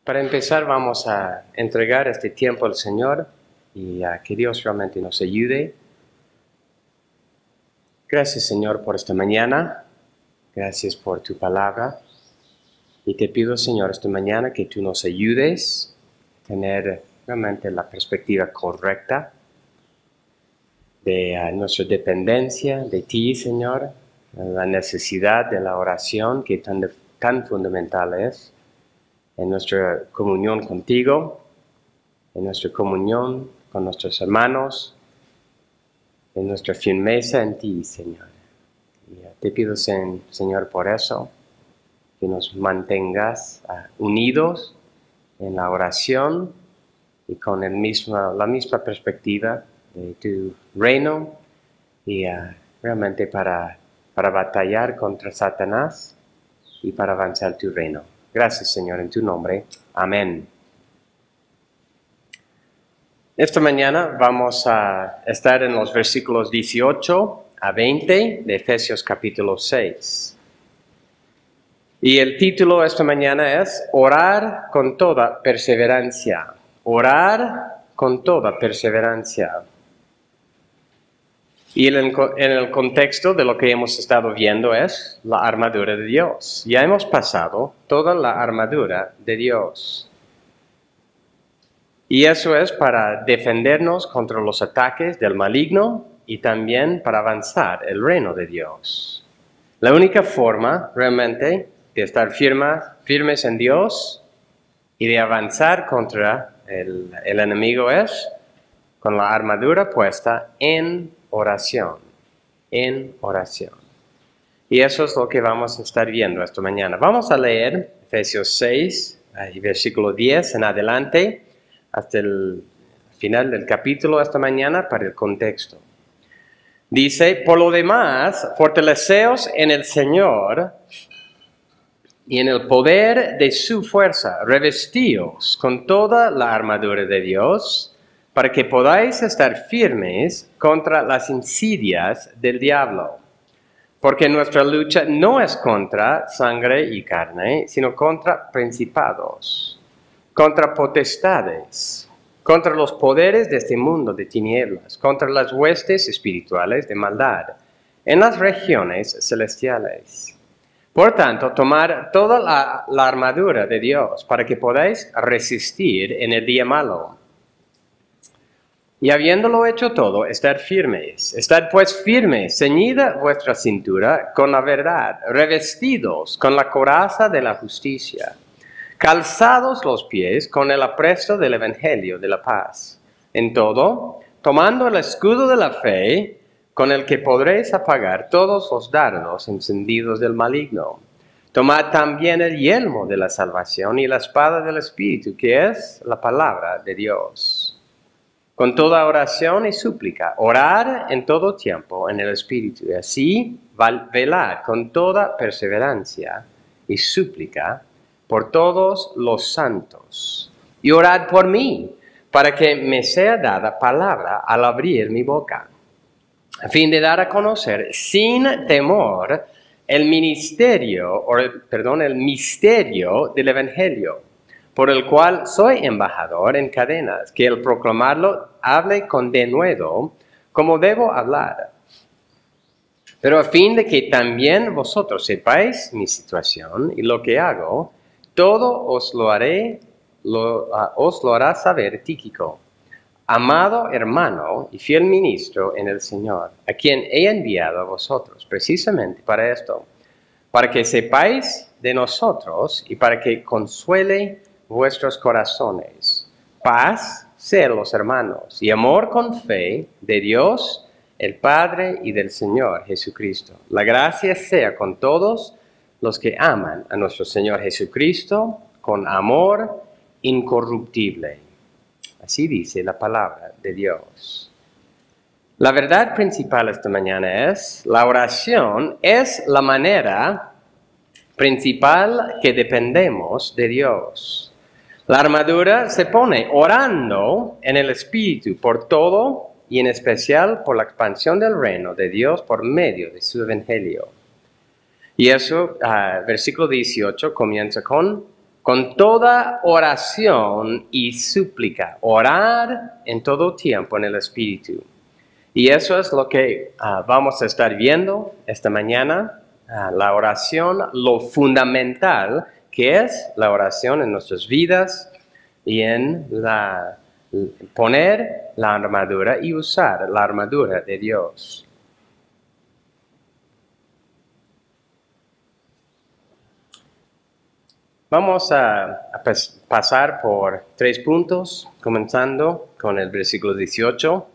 Para empezar, vamos a entregar este tiempo al Señor y a que Dios realmente nos ayude. Gracias, Señor, por esta mañana. Gracias por tu palabra. Y te pido, Señor, esta mañana que tú nos ayudes a tener realmente la perspectiva correcta de nuestra dependencia de ti, Señor, la necesidad de la oración que tan fundamental es en nuestra comunión contigo, en nuestra comunión con nuestros hermanos, en nuestra firmeza en ti, Señor. Y te pido, Señor, por eso, que nos mantengas unidos en la oración y con la misma perspectiva de tu reino y realmente para batallar contra Satanás y para avanzar tu reino. Gracias, Señor, en tu nombre. Amén. Esta mañana vamos a estar en los versículos 18 a 20 de Efesios capítulo 6. Y el título esta mañana es Orar con toda perseverancia. Orar con toda perseverancia. Y en el contexto de lo que hemos estado viendo es la armadura de Dios. Ya hemos pasado toda la armadura de Dios. Y eso es para defendernos contra los ataques del maligno y también para avanzar el reino de Dios. La única forma realmente de estar firmes en Dios y de avanzar contra el enemigo es con la armadura puesta en oración. En oración. Y eso es lo que vamos a estar viendo esta mañana. Vamos a leer Efesios 6, versículo 10 en adelante, hasta el final del capítulo esta mañana para el contexto. Dice, por lo demás, fortaleceos en el Señor y en el poder de su fuerza, revestíos con toda la armadura de Dios, para que podáis estar firmes contra las insidias del diablo. Porque nuestra lucha no es contra sangre y carne, sino contra principados, contra potestades, contra los poderes de este mundo de tinieblas, contra las huestes espirituales de maldad en las regiones celestiales. Por tanto, tomad toda la armadura de Dios para que podáis resistir en el día malo. Y habiéndolo hecho todo, estad firmes. Estad pues firmes, ceñida vuestra cintura con la verdad, revestidos con la coraza de la justicia, calzados los pies con el apresto del evangelio de la paz. En todo, tomando el escudo de la fe, con el que podréis apagar todos los dardos encendidos del maligno. Tomad también el yelmo de la salvación y la espada del Espíritu, que es la palabra de Dios. Con toda oración y súplica, orad en todo tiempo en el Espíritu, y así velad con toda perseverancia y súplica por todos los santos. Y orad por mí, para que me sea dada palabra al abrir mi boca, a fin de dar a conocer sin temor el misterio del Evangelio, por el cual soy embajador en cadenas, que al proclamarlo hable con denuedo, como debo hablar. Pero a fin de que también vosotros sepáis mi situación y lo que hago, todo os lo hará saber Tíquico, amado hermano y fiel ministro en el Señor, a quien he enviado a vosotros precisamente para esto, para que sepáis de nosotros y para que consuele vuestros corazones. Paz sea los hermanos y amor con fe de Dios, el Padre y del Señor Jesucristo. La gracia sea con todos los que aman a nuestro Señor Jesucristo con amor incorruptible. Así dice la palabra de Dios. La verdad principal esta mañana es, la oración es la manera principal que dependemos de Dios. La armadura se pone orando en el Espíritu por todo y en especial por la expansión del reino de Dios por medio de su Evangelio. Y eso, versículo 18, comienza con con toda oración y súplica. Orar en todo tiempo en el Espíritu. Y eso es lo que vamos a estar viendo esta mañana. La oración, lo fundamental que es la oración en nuestras vidas y en poner la armadura y usar la armadura de Dios. Vamos a pasar por 3 puntos, comenzando con el versículo 18,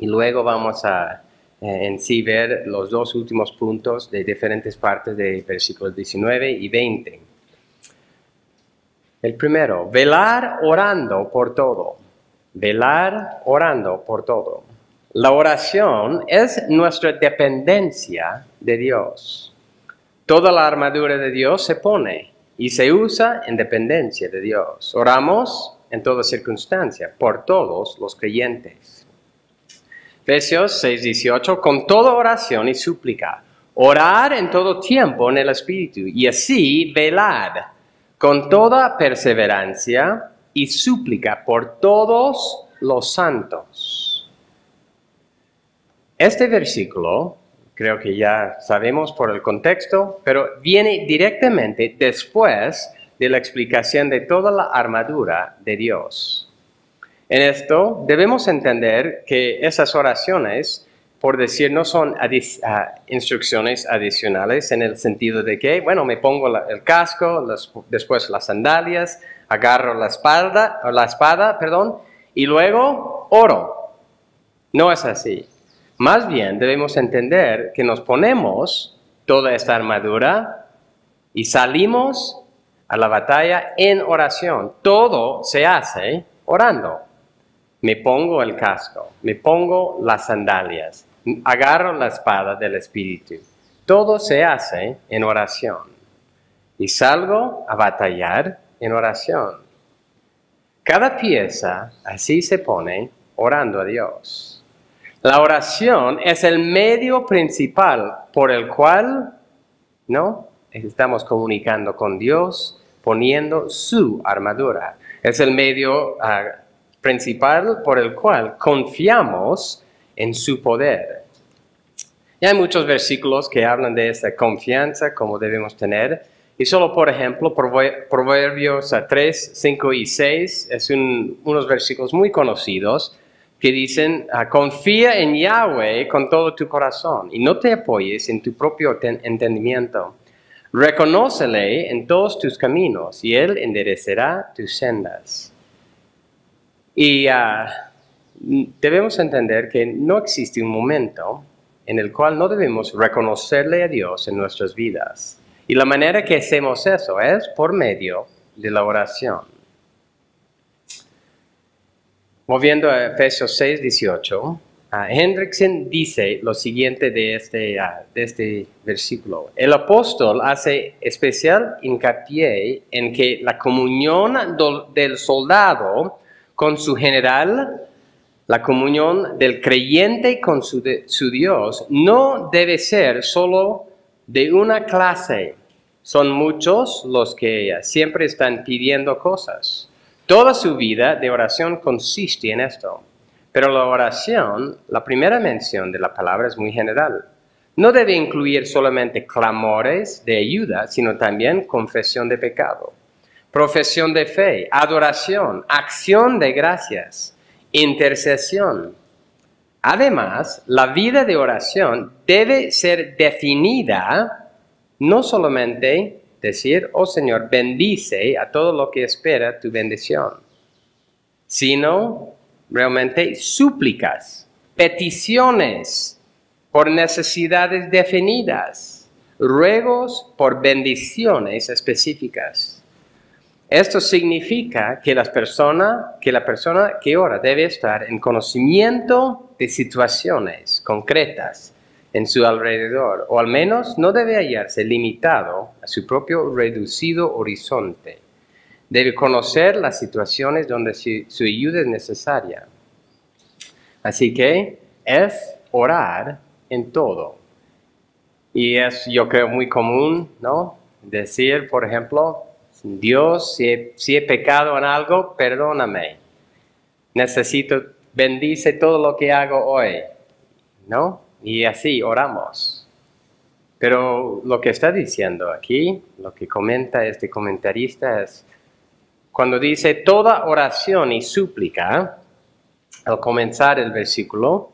y luego vamos a en sí ver los 2 últimos puntos de diferentes partes de versículos 19 y 20. El primero, velar orando por todo. Velar orando por todo. La oración es nuestra dependencia de Dios. Toda la armadura de Dios se pone y se usa en dependencia de Dios. Oramos en toda circunstancia por todos los creyentes. Efesios 6:18, con toda oración y súplica, orar en todo tiempo en el Espíritu, y así velar con toda perseverancia y súplica por todos los santos. Este versículo, creo que ya sabemos por el contexto, pero viene directamente después de la explicación de toda la armadura de Dios. En esto debemos entender que esas oraciones, por decir, no son instrucciones adicionales en el sentido de que, bueno, me pongo el casco, después las sandalias, agarro la espada, y luego oro. No es así. Más bien debemos entender que nos ponemos toda esta armadura y salimos a la batalla en oración. Todo se hace orando. Me pongo el casco, me pongo las sandalias, agarro la espada del Espíritu. Todo se hace en oración. Y salgo a batallar en oración. Cada pieza así se pone orando a Dios. La oración es el medio principal por el cual, ¿no?, estamos comunicando con Dios, poniendo su armadura. Es el medio principal por el cual confiamos en su poder. Y hay muchos versículos que hablan de esta confianza, como debemos tener. Y solo, por ejemplo, Proverbios 3, 5 y 6, es unos versículos muy conocidos que dicen, confía en Yahweh con todo tu corazón y no te apoyes en tu propio entendimiento. Reconócele en todos tus caminos y Él enderecerá tus sendas. Y debemos entender que no existe un momento en el cual no debemos reconocerle a Dios en nuestras vidas. Y la manera que hacemos eso es por medio de la oración. Volviendo a Efesios 6:18, Hendrickson dice lo siguiente de este versículo. El apóstol hace especial hincapié en que la comunión del soldado con su general, la comunión del creyente con su Dios, no debe ser solo de una clase. Son muchos los que siempre están pidiendo cosas. Toda su vida de oración consiste en esto. Pero la oración, la primera mención de la palabra es muy general. No debe incluir solamente clamores de ayuda, sino también confesión de pecado, profesión de fe, adoración, acción de gracias, intercesión. Además, la vida de oración debe ser definida, no solamente decir, oh Señor, bendice a todo lo que espera tu bendición, sino realmente súplicas, peticiones por necesidades definidas, ruegos por bendiciones específicas. Esto significa que la persona que ora debe estar en conocimiento de situaciones concretas en su alrededor, o al menos no debe hallarse limitado a su propio reducido horizonte. Debe conocer las situaciones donde su ayuda es necesaria. Así que es orar en todo. Y es, yo creo, muy común, ¿no?, decir, por ejemplo, Dios, si he pecado en algo, perdóname. Bendice todo lo que hago hoy, ¿no? Y así oramos. Pero lo que está diciendo aquí, lo que comenta este comentarista es, cuando dice toda oración y súplica, al comenzar el versículo,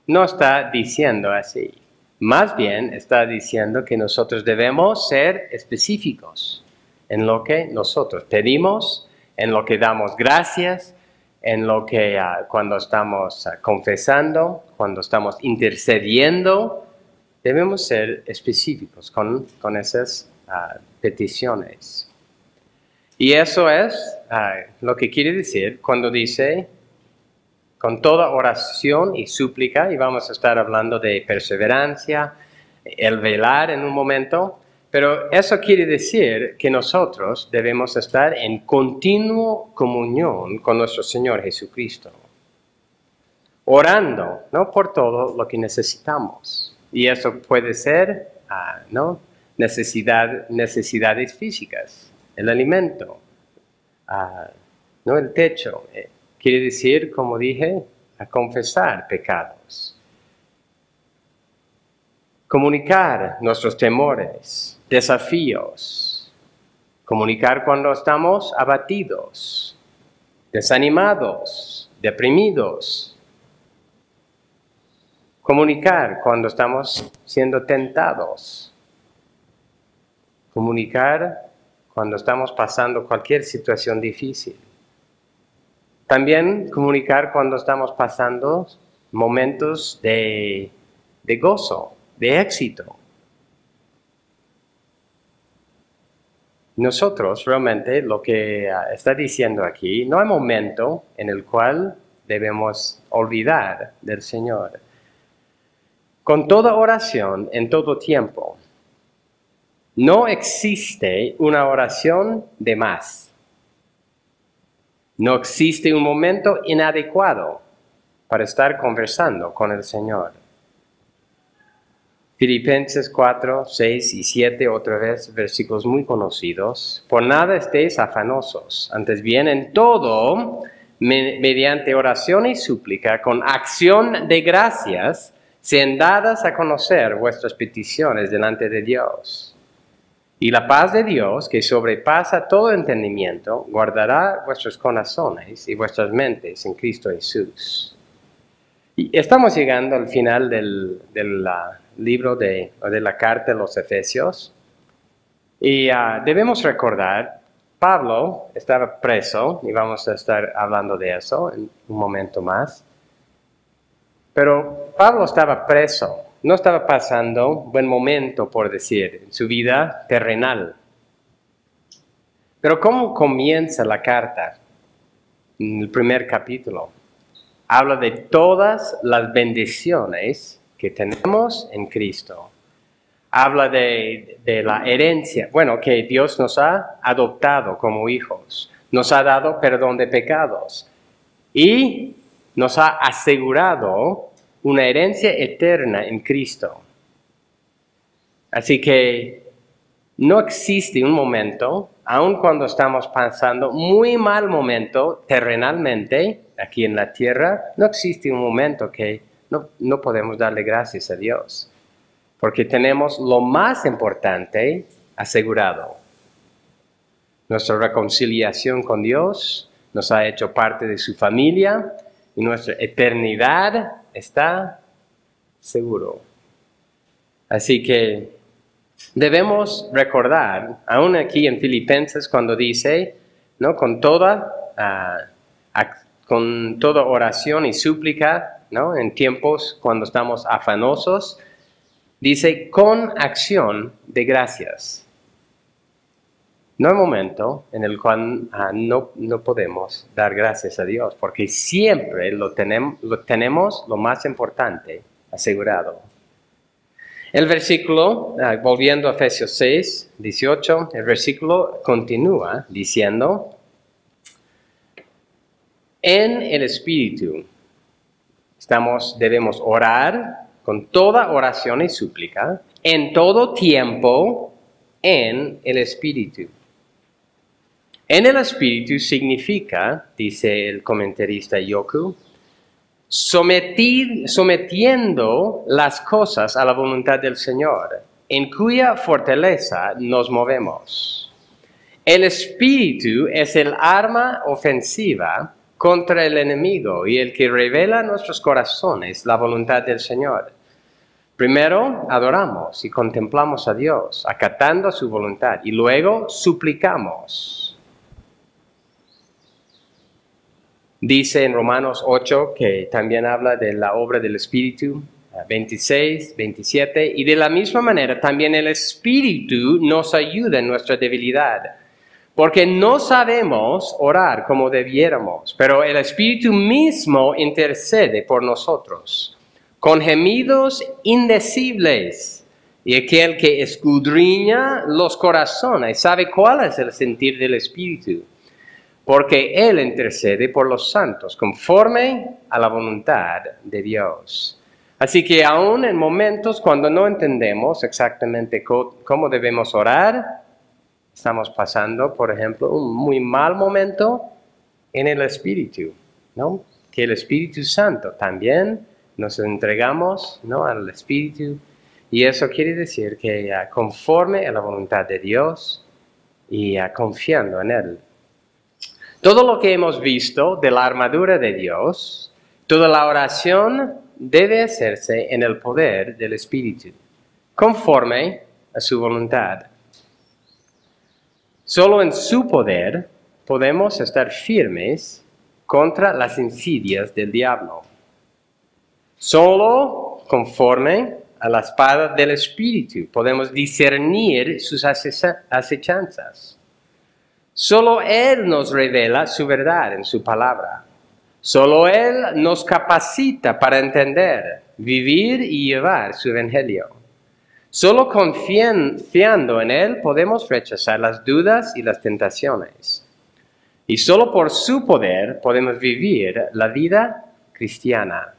no está diciendo así. Más bien está diciendo que nosotros debemos ser específicos en lo que nosotros pedimos, en lo que damos gracias, en lo que cuando estamos confesando, cuando estamos intercediendo, debemos ser específicos con esas peticiones. Y eso es lo que quiere decir cuando dice con toda oración y súplica, y vamos a estar hablando de perseverancia, el velar en un momento, pero eso quiere decir que nosotros debemos estar en continua comunión con nuestro Señor Jesucristo, orando, ¿no?, por todo lo que necesitamos. Y eso puede ser, ¿no?, necesidades físicas, el alimento, ¿no?, el techo. Quiere decir, como dije, a confesar pecados. Comunicar nuestros temores, desafíos. Comunicar cuando estamos abatidos, desanimados, deprimidos. Comunicar cuando estamos siendo tentados. Comunicar cuando estamos pasando cualquier situación difícil. También comunicar cuando estamos pasando momentos de gozo, de éxito. Nosotros realmente lo que está diciendo aquí, no hay momento en el cual debemos olvidar del Señor. Con toda oración, en todo tiempo, no existe una oración de más. No existe un momento inadecuado para estar conversando con el Señor. Filipenses 4, 6 y 7, otra vez, versículos muy conocidos. Por nada estéis afanosos, antes bien en todo, mediante oración y súplica, con acción de gracias, sean dadas a conocer vuestras peticiones delante de Dios. Y la paz de Dios, que sobrepasa todo entendimiento, guardará vuestros corazones y vuestras mentes en Cristo Jesús. Y estamos llegando al final del libro de la carta de los Efesios. Y debemos recordar, Pablo estaba preso, y vamos a estar hablando de eso en un momento más. Pero Pablo estaba preso. No estaba pasando un buen momento, por decir, en su vida terrenal. Pero ¿cómo comienza la carta? En el primer capítulo. Habla de todas las bendiciones que tenemos en Cristo. Habla de la herencia, que Dios nos ha adoptado como hijos. Nos ha dado perdón de pecados. Y nos ha asegurado una herencia eterna en Cristo. Así que no existe un momento, aun cuando estamos pasando muy mal momento terrenalmente, aquí en la tierra, no existe un momento que no podemos darle gracias a Dios. Porque tenemos lo más importante asegurado. Nuestra reconciliación con Dios nos ha hecho parte de su familia y nuestra eternidad está seguro. Así que debemos recordar, aún aquí en Filipenses, cuando dice, ¿no?, con toda oración y súplica, ¿no?, en tiempos cuando estamos afanosos, dice con acción de gracias. No hay momento en el cual no podemos dar gracias a Dios, porque siempre lo tenemos lo más importante asegurado. El versículo, volviendo a Efesios 6, 18, el versículo continúa diciendo, en el Espíritu debemos orar con toda oración y súplica, en todo tiempo, en el Espíritu. En el Espíritu significa, dice el comentarista Yoku, sometiendo las cosas a la voluntad del Señor, en cuya fortaleza nos movemos. El Espíritu es el arma ofensiva contra el enemigo y el que revela en nuestros corazones la voluntad del Señor. Primero adoramos y contemplamos a Dios, acatando su voluntad, y luego suplicamos. Dice en Romanos 8, que también habla de la obra del Espíritu, 26, 27, y de la misma manera también el Espíritu nos ayuda en nuestra debilidad, porque no sabemos orar como debiéramos, pero el Espíritu mismo intercede por nosotros, con gemidos indecibles, y aquel que escudriña los corazones sabe cuál es el sentir del Espíritu, porque Él intercede por los santos conforme a la voluntad de Dios. Así que aún en momentos cuando no entendemos exactamente cómo debemos orar, estamos pasando, por ejemplo, un muy mal momento en el Espíritu, ¿no? Que el Espíritu Santo también nos entregamos, ¿no?, al Espíritu, y eso quiere decir que conforme a la voluntad de Dios y confiando en Él. Todo lo que hemos visto de la armadura de Dios, toda la oración debe hacerse en el poder del Espíritu, conforme a su voluntad. Solo en su poder podemos estar firmes contra las insidias del diablo. Solo conforme a la espada del Espíritu podemos discernir sus acechanzas. Solo Él nos revela su verdad en su palabra. Solo Él nos capacita para entender, vivir y llevar su evangelio. Solo confiando en Él podemos rechazar las dudas y las tentaciones. Y solo por su poder podemos vivir la vida cristiana.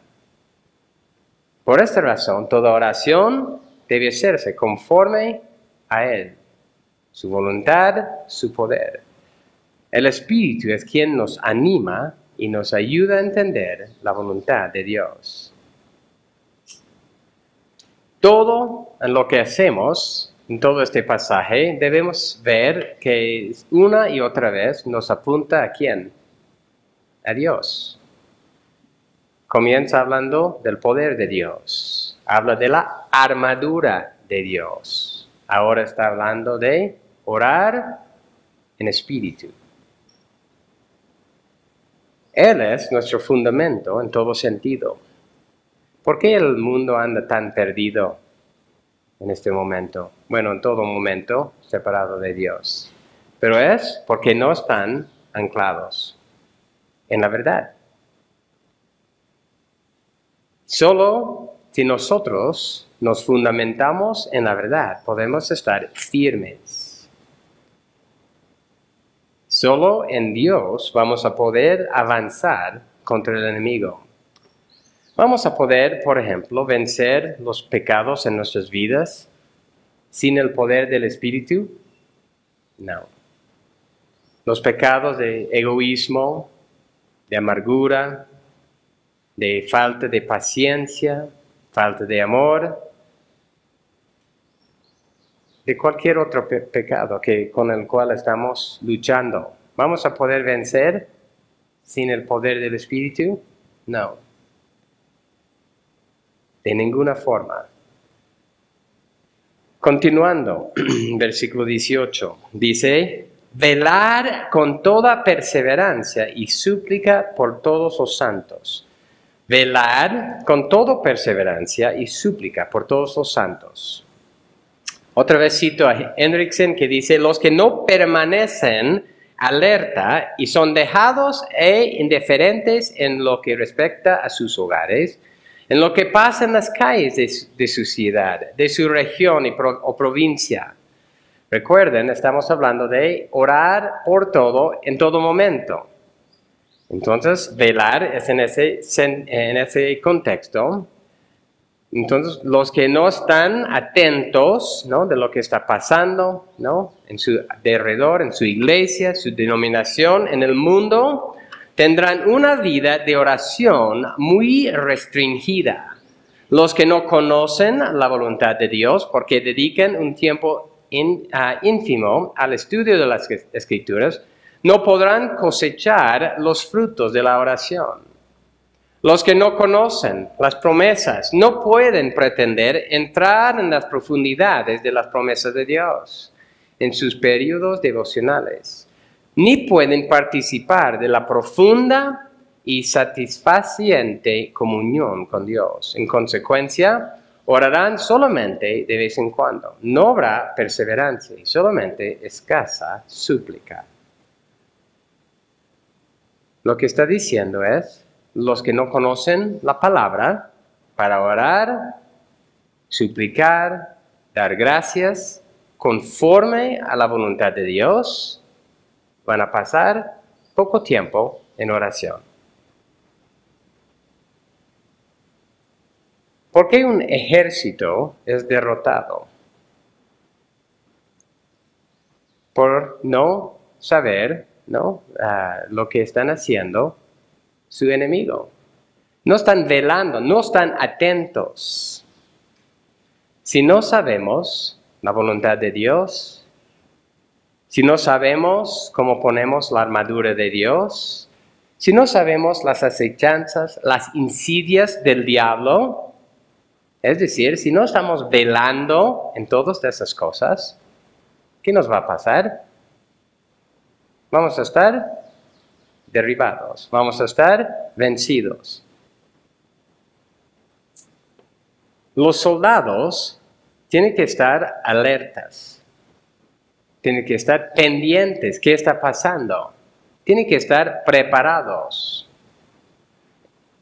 Por esta razón, toda oración debe hacerse conforme a Él, su voluntad, su poder. El Espíritu es quien nos anima y nos ayuda a entender la voluntad de Dios. Todo en lo que hacemos en todo este pasaje debemos ver que una y otra vez nos apunta ¿a quién? A Dios. Comienza hablando del poder de Dios. Habla de la armadura de Dios. Ahora está hablando de orar en espíritu. Él es nuestro fundamento en todo sentido. ¿Por qué el mundo anda tan perdido en este momento? Bueno, en todo momento separado de Dios. Pero es porque no están anclados en la verdad. Solo si nosotros nos fundamentamos en la verdad, podemos estar firmes. Solo en Dios vamos a poder avanzar contra el enemigo. Vamos a poder, por ejemplo, vencer los pecados en nuestras vidas sin el poder del Espíritu. No. Los pecados de egoísmo, de amargura, de falta de paciencia, falta de amor, de cualquier otro pecado con el cual estamos luchando. ¿Vamos a poder vencer sin el poder del Espíritu? No. De ninguna forma. Continuando, versículo 18, dice, velar con toda perseverancia y súplica por todos los santos. Velar con toda perseverancia y súplica por todos los santos. Otra vez cito a Henriksen que dice, los que no permanecen alerta y son dejados e indiferentes en lo que respecta a sus hogares, en lo que pasa en las calles de su ciudad, de su región o provincia. Recuerden, estamos hablando de orar por todo en todo momento. Entonces, velar es en ese contexto Entonces, los que no están atentos, ¿no?, de lo que está pasando, ¿no?, en su alrededor, en su iglesia, su denominación, en el mundo, tendrán una vida de oración muy restringida. Los que no conocen la voluntad de Dios, porque dedican un tiempo ínfimo al estudio de las Escrituras, no podrán cosechar los frutos de la oración. Los que no conocen las promesas no pueden pretender entrar en las profundidades de las promesas de Dios en sus periodos devocionales, ni pueden participar de la profunda y satisfaciente comunión con Dios. En consecuencia, orarán solamente de vez en cuando. No habrá perseverancia y solamente escasa súplica. Lo que está diciendo es, los que no conocen la palabra para orar, suplicar, dar gracias conforme a la voluntad de Dios, van a pasar poco tiempo en oración. ¿Por qué un ejército es derrotado? Por no saber, ¿no?, lo que están haciendo su enemigo. No están velando, no están atentos. Si no sabemos la voluntad de Dios, si no sabemos cómo ponemos la armadura de Dios, si no sabemos las acechanzas, las insidias del diablo, es decir, si no estamos velando en todas esas cosas, ¿qué nos va a pasar? Vamos a estar derribados, vamos a estar vencidos. Los soldados tienen que estar alertas, tienen que estar pendientes, ¿qué está pasando? Tienen que estar preparados.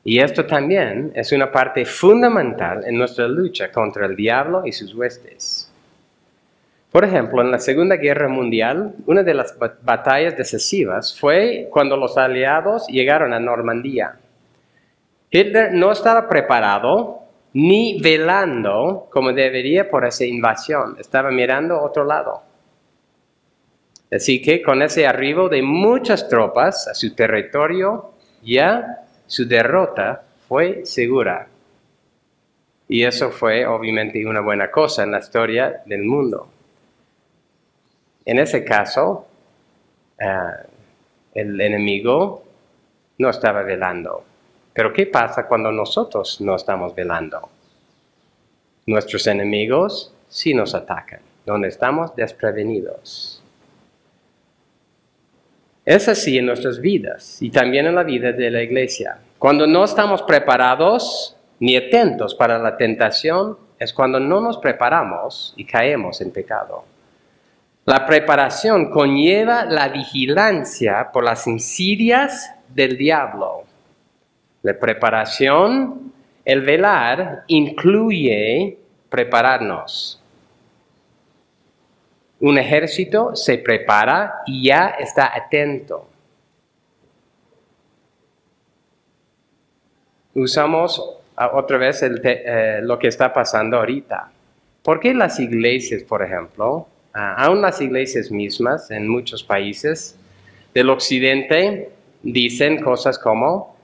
Y esto también es una parte fundamental en nuestra lucha contra el diablo y sus huestes. Por ejemplo, en la Segunda Guerra Mundial, una de las batallas decisivas fue cuando los aliados llegaron a Normandía. Hitler no estaba preparado ni velando como debería por esa invasión. Estaba mirando a otro lado. Así que con ese arribo de muchas tropas a su territorio, ya su derrota fue segura. Y eso fue obviamente una buena cosa en la historia del mundo. En ese caso, el enemigo no estaba velando. Pero ¿qué pasa cuando nosotros no estamos velando? Nuestros enemigos sí nos atacan, donde estamos desprevenidos. Es así en nuestras vidas y también en la vida de la iglesia. Cuando no estamos preparados ni atentos para la tentación, es cuando no nos preparamos y caemos en pecado. La preparación conlleva la vigilancia por las insidias del diablo. La preparación, el velar, incluye prepararnos. Un ejército se prepara y ya está atento. Usamos otra vez lo que está pasando ahorita. ¿Por qué las iglesias, por ejemplo, aún las iglesias mismas en muchos países del occidente dicen cosas como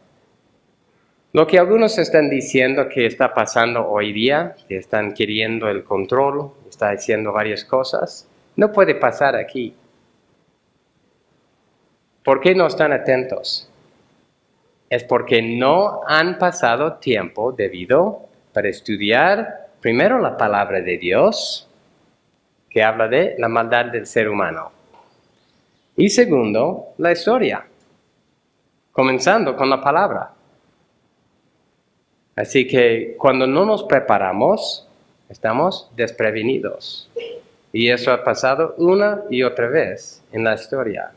lo que algunos están diciendo que está pasando hoy día, que están queriendo el control, está haciendo varias cosas, no puede pasar aquí? ¿Por qué no están atentos? Es porque no han pasado tiempo debido para estudiar primero la palabra de Dios, que habla de la maldad del ser humano. Y segundo, la historia, comenzando con la palabra. Así que cuando no nos preparamos, estamos desprevenidos. Y eso ha pasado una y otra vez en la historia.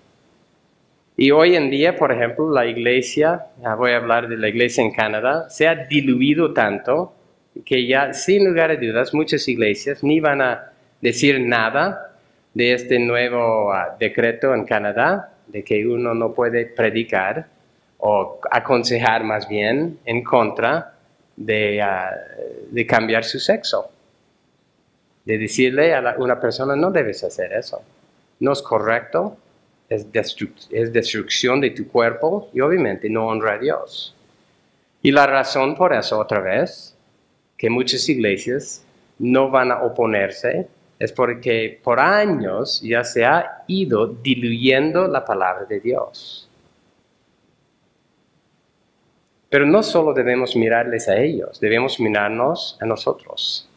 Y hoy en día, por ejemplo, la iglesia, voy a hablar de la iglesia en Canadá, se ha diluido tanto que ya sin lugar a dudas muchas iglesias ni van a decir nada de este nuevo decreto en Canadá, de que uno no puede predicar o aconsejar más bien en contra de cambiar su sexo. De decirle a una persona, no debes hacer eso. No es correcto, es destrucción de tu cuerpo y obviamente no honra a Dios. Y la razón por eso, otra vez, que muchas iglesias no van a oponerse, es porque por años ya se ha ido diluyendo la palabra de Dios. Pero no solo debemos mirarles a ellos, debemos mirarnos a nosotros.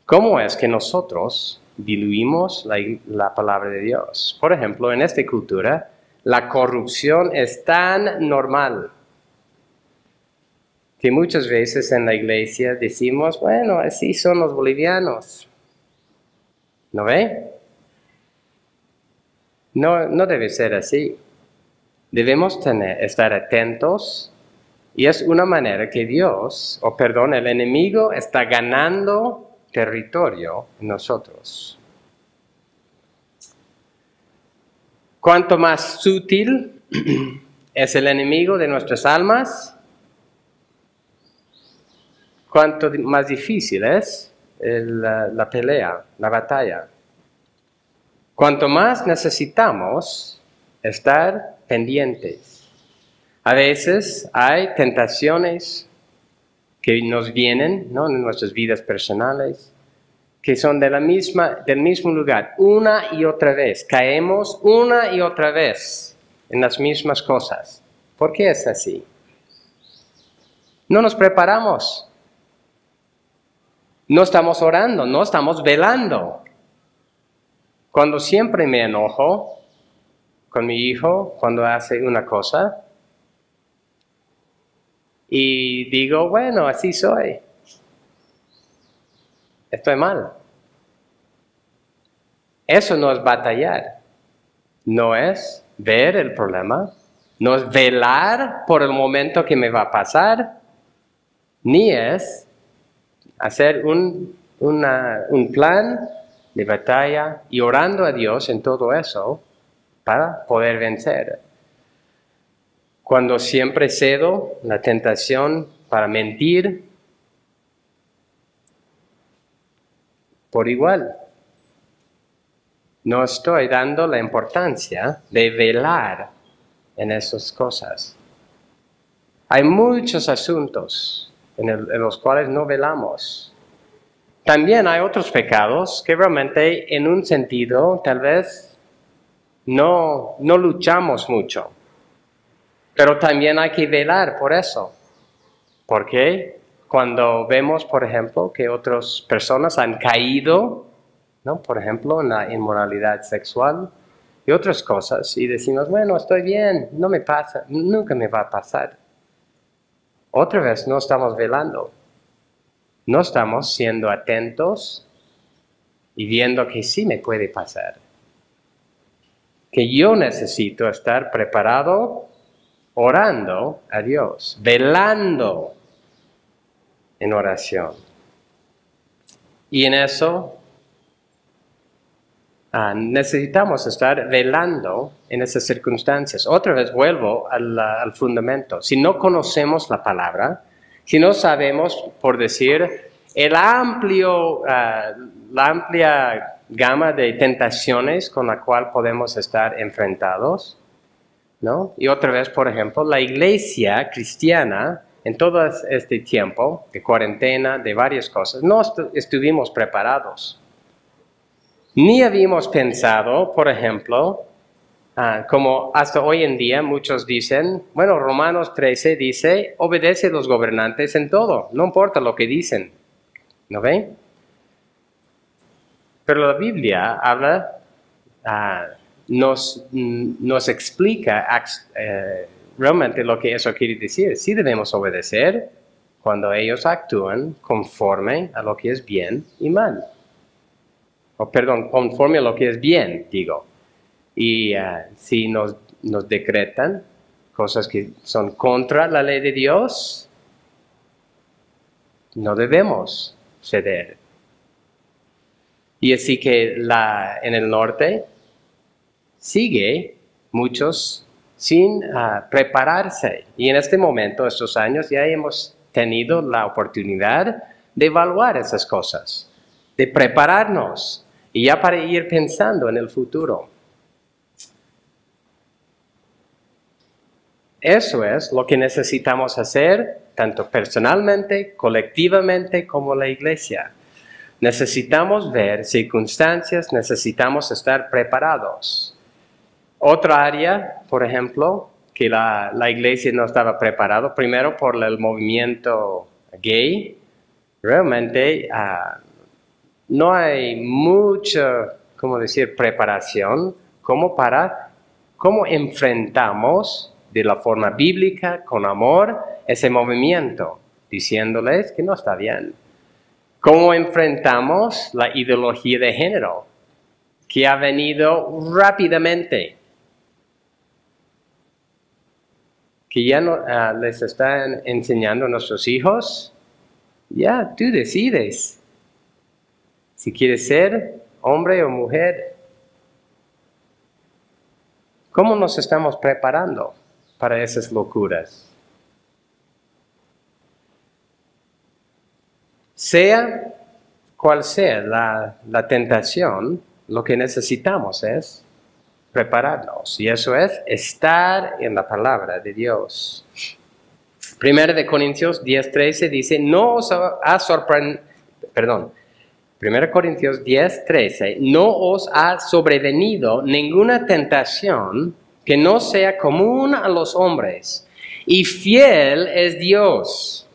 ¿Cómo es que nosotros diluimos la palabra de Dios? Por ejemplo, en esta cultura, la corrupción es tan normal que muchas veces en la iglesia decimos, bueno, así son los bolivianos. ¿No ve? No debe ser así. Debemos estar atentos y es una manera que el enemigo está ganando territorio en nosotros. Cuanto más sutil es el enemigo de nuestras almas, cuanto más difícil es la pelea, la batalla. Cuanto más necesitamos estar pendientes. A veces hay tentaciones que nos vienen, ¿no?, en nuestras vidas personales, que son del mismo lugar, una y otra vez. Caemos una y otra vez en las mismas cosas. ¿Por qué es así? No nos preparamos. No estamos orando, no estamos velando. Cuando siempre me enojo con mi hijo cuando hace una cosa y digo, bueno, así soy. Estoy mal. Eso no es batallar. No es ver el problema. No es velar por el momento que me va a pasar. Ni es hacer un plan de batalla y orando a Dios en todo eso para poder vencer. Cuando siempre cedo la tentación para mentir, por igual, no estoy dando la importancia de velar en esas cosas. Hay muchos asuntos en los cuales no velamos. También hay otros pecados que realmente en un sentido tal vez no luchamos mucho. Pero también hay que velar por eso. Porque cuando vemos, por ejemplo, que otras personas han caído, ¿no?, por ejemplo, en la inmoralidad sexual y otras cosas, y decimos, bueno, estoy bien, no me pasa, nunca me va a pasar. Otra vez no estamos velando. No estamos siendo atentos y viendo que sí me puede pasar. Que yo necesito estar preparado, orando a Dios, velando en oración. Y en eso necesitamos estar velando en esas circunstancias. Otra vez vuelvo al fundamento. Si no conocemos la palabra, si no sabemos, por decir, la amplia gama de tentaciones con la cual podemos estar enfrentados, ¿no? Y otra vez, por ejemplo, la iglesia cristiana, en todo este tiempo de cuarentena, de varias cosas, no estuvimos preparados. Ni habíamos pensado, por ejemplo, como hasta hoy en día muchos dicen, bueno, Romanos 13 dice, obedece a los gobernantes en todo, no importa lo que dicen, ¿no ven? Pero la Biblia habla, nos explica realmente lo que eso quiere decir. Sí debemos obedecer cuando ellos actúan conforme a lo que es bien y mal. Conforme a lo que es bien, digo. Y si nos decretan cosas que son contra la ley de Dios, no debemos ceder. Y así que en el norte sigue muchos sin prepararse. Y en este momento, estos años, ya hemos tenido la oportunidad de evaluar esas cosas, de prepararnos y ya para ir pensando en el futuro. Eso es lo que necesitamos hacer, tanto personalmente, colectivamente, como la iglesia. Necesitamos ver circunstancias, necesitamos estar preparados. Otra área, por ejemplo, que la iglesia no estaba preparada, primero por el movimiento gay, realmente no hay mucha, preparación cómo enfrentamos de la forma bíblica, con amor, ese movimiento, diciéndoles que no está bien. ¿Cómo enfrentamos la ideología de género, que ha venido rápidamente? Que ya les están enseñando a nuestros hijos, ya tú decides si quieres ser hombre o mujer. ¿Cómo nos estamos preparando para esas locuras? Sea cual sea la tentación, lo que necesitamos es prepararnos. Y eso es estar en la palabra de Dios. 1 Corintios 10:13 dice, no os ha sorprendido, 1 Corintios 10:13, no os ha sobrevenido ninguna tentación que no sea común a los hombres, y fiel es Dios,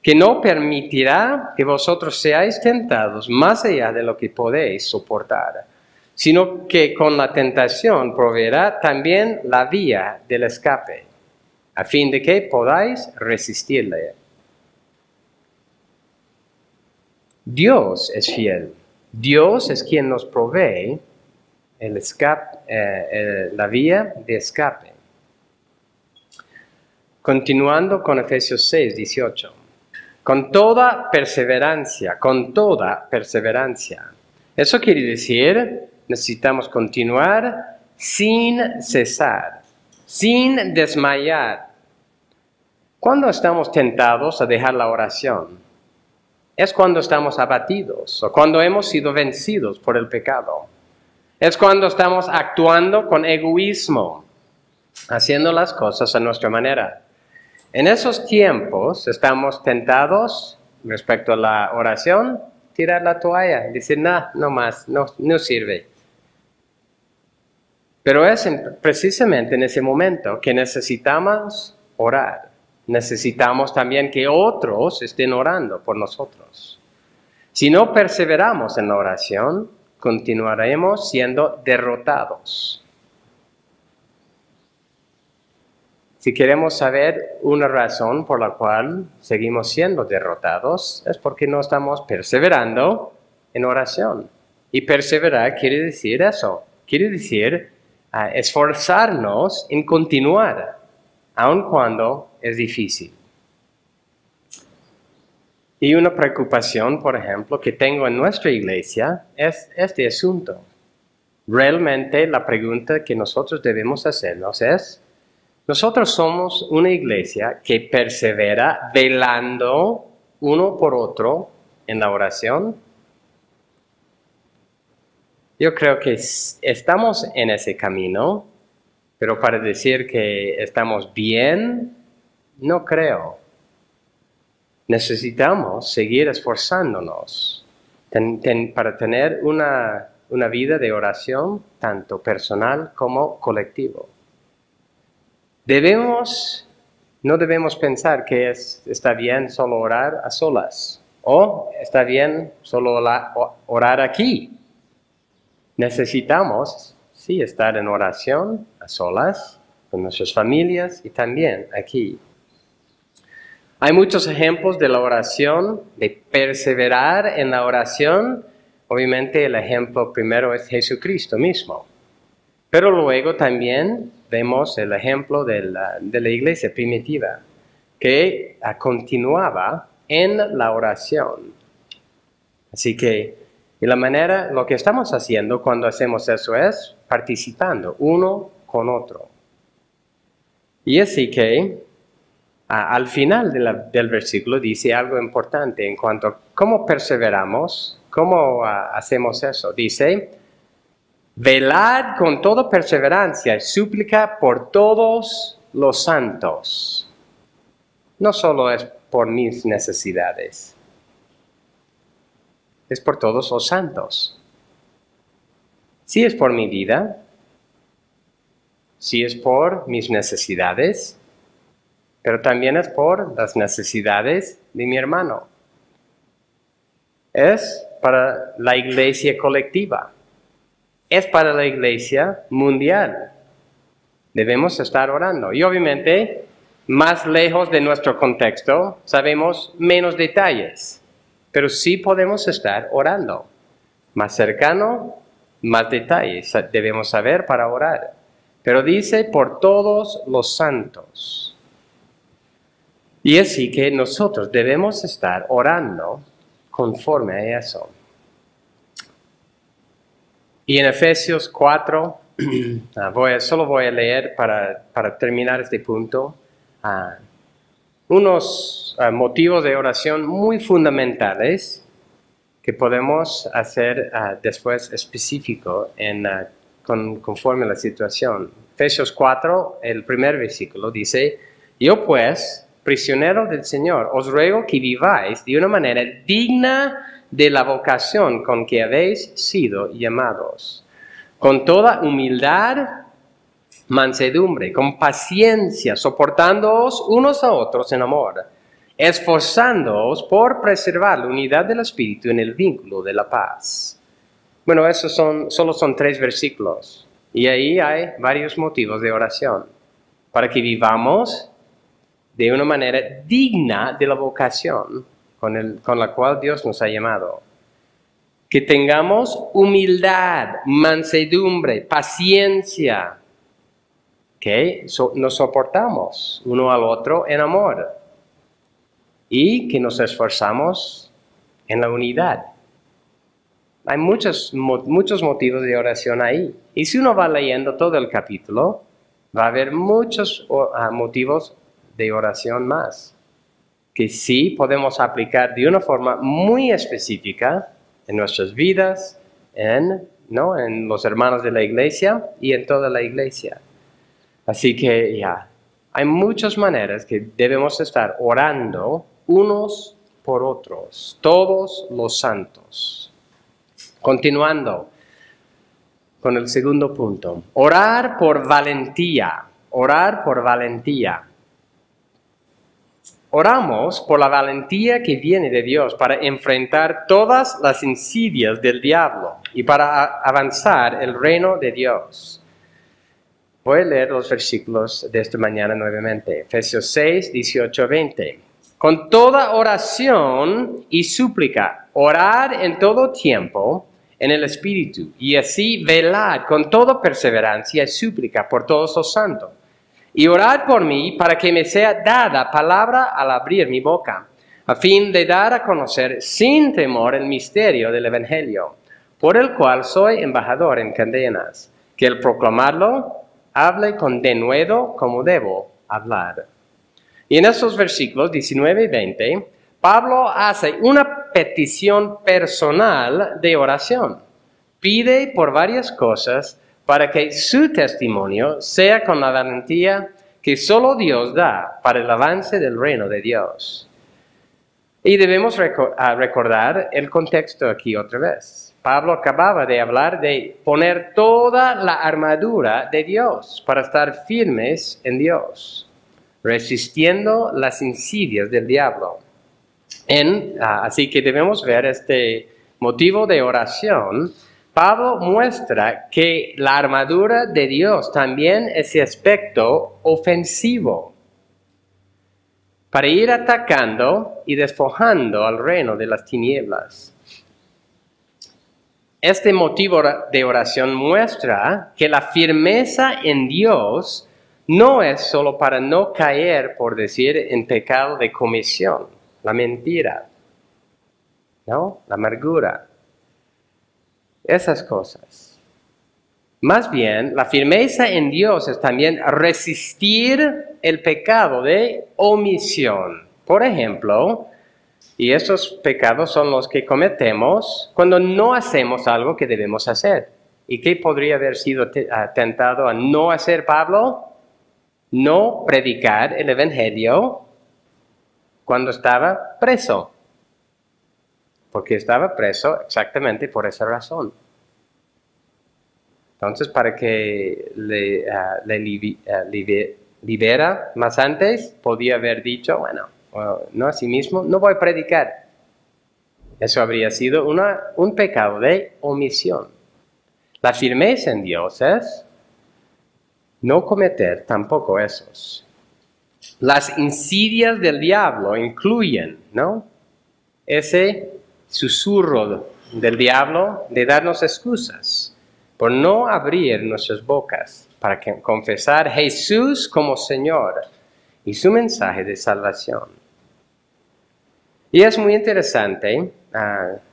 que no permitirá que vosotros seáis tentados más allá de lo que podéis soportar, sino que con la tentación proveerá también la vía del escape, a fin de que podáis resistirle. Dios es fiel. Dios es quien nos provee el escape, la vía de escape. Continuando con Efesios 6:18. Con toda perseverancia. Eso quiere decir, necesitamos continuar sin cesar, sin desmayar. ¿Cuándo estamos tentados a dejar la oración? Es cuando estamos abatidos o cuando hemos sido vencidos por el pecado. Es cuando estamos actuando con egoísmo, haciendo las cosas a nuestra manera. En esos tiempos estamos tentados, respecto a la oración, tirar la toalla, decir, no más, no sirve. Pero es precisamente en ese momento que necesitamos orar. Necesitamos también que otros estén orando por nosotros. Si no perseveramos en la oración, continuaremos siendo derrotados. Si queremos saber una razón por la cual seguimos siendo derrotados, es porque no estamos perseverando en oración. Y perseverar quiere decir eso, quiere decir esforzarnos en continuar, aun cuando es difícil. Y una preocupación, por ejemplo, que tengo en nuestra iglesia es este asunto. Realmente la pregunta que nosotros debemos hacernos es, ¿nosotros somos una iglesia que persevera velando uno por otro en la oración? Yo creo que estamos en ese camino, pero para decir que estamos bien, no creo. Necesitamos seguir esforzándonos para tener una vida de oración, tanto personal como colectivo. No debemos pensar que está bien solo orar a solas, o está bien solo orar aquí. Necesitamos, sí, estar en oración a solas, con nuestras familias y también aquí. Hay muchos ejemplos de la oración, de perseverar en la oración. Obviamente el ejemplo primero es Jesucristo mismo. Pero luego también vemos el ejemplo de la iglesia primitiva, que continuaba en la oración. Así que, lo que estamos haciendo cuando hacemos eso es participando uno con otro. Y así que Al final del versículo dice algo importante en cuanto a cómo perseveramos, cómo hacemos eso. Dice, velad con toda perseverancia y súplica por todos los santos. No solo es por mis necesidades, es por todos los santos. Sí es por mi vida, sí es por mis necesidades, pero también es por las necesidades de mi hermano. Es para la iglesia colectiva, es para la iglesia mundial. Debemos estar orando. Y obviamente, más lejos de nuestro contexto, sabemos menos detalles, pero sí podemos estar orando. Más cercano, más detalles debemos saber para orar. Pero dice, por todos los santos. Y así que nosotros debemos estar orando conforme a eso. Y en Efesios 4, solo voy a leer para terminar este punto, unos motivos de oración muy fundamentales que podemos hacer después específico conforme a la situación. Efesios 4, el primer versículo dice, yo pues, prisionero del Señor, os ruego que viváis de una manera digna de la vocación con que habéis sido llamados, con toda humildad, mansedumbre, con paciencia, soportándoos unos a otros en amor, esforzándoos por preservar la unidad del Espíritu en el vínculo de la paz. Bueno, esos solo son 3 versículos, y ahí hay varios motivos de oración, para que vivamos de una manera digna de la vocación con la cual Dios nos ha llamado. Que tengamos humildad, mansedumbre, paciencia, que nos soportamos uno al otro en amor y que nos esforzamos en la unidad. Hay muchos motivos de oración ahí. Y si uno va leyendo todo el capítulo, va a haber muchos motivos de oración más, que sí podemos aplicar de una forma muy específica en nuestras vidas, en los hermanos de la iglesia y en toda la iglesia. Así que hay muchas maneras que debemos estar orando unos por otros, todos los santos. Continuando con el segundo punto, orar por valentía, orar por valentía. Oramos por la valentía que viene de Dios para enfrentar todas las insidias del diablo y para avanzar el reino de Dios. Voy a leer los versículos de esta mañana nuevamente. Efesios 6, 18, 20. Con toda oración y súplica, orad en todo tiempo en el Espíritu, y así velad con toda perseverancia y súplica por todos los santos. Y orad por mí para que me sea dada palabra al abrir mi boca, a fin de dar a conocer sin temor el misterio del Evangelio, por el cual soy embajador en cadenas, que al proclamarlo hable con denuedo como debo hablar. Y en estos versículos 19 y 20, Pablo hace una petición personal de oración. Pide por varias cosas para que su testimonio sea con la valentía que solo Dios da para el avance del reino de Dios. Y debemos recordar el contexto aquí otra vez. Pablo acababa de hablar de poner toda la armadura de Dios para estar firmes en Dios, resistiendo las insidias del diablo. Así que debemos ver este motivo de oración. Pablo muestra que la armadura de Dios también es ese aspecto ofensivo, para ir atacando y despojando al reino de las tinieblas. Este motivo de oración muestra que la firmeza en Dios no es solo para no caer, por decir, en pecado de comisión, la mentira, la amargura, esas cosas. Más bien, la firmeza en Dios es también resistir el pecado de omisión. Por ejemplo, y estos pecados son los que cometemos cuando no hacemos algo que debemos hacer. ¿Y qué podría haber sido tentado a no hacer Pablo? No predicar el Evangelio cuando estaba preso. Porque estaba preso exactamente por esa razón. Entonces, para que libera más antes, podía haber dicho, bueno, no a sí mismo, no voy a predicar. Eso habría sido un pecado de omisión. La firmeza en Dios es no cometer tampoco esos. Las insidias del diablo incluyen, ¿no?, ese susurro del diablo de darnos excusas por no abrir nuestras bocas para confesar Jesús como Señor y su mensaje de salvación. Y es muy interesante,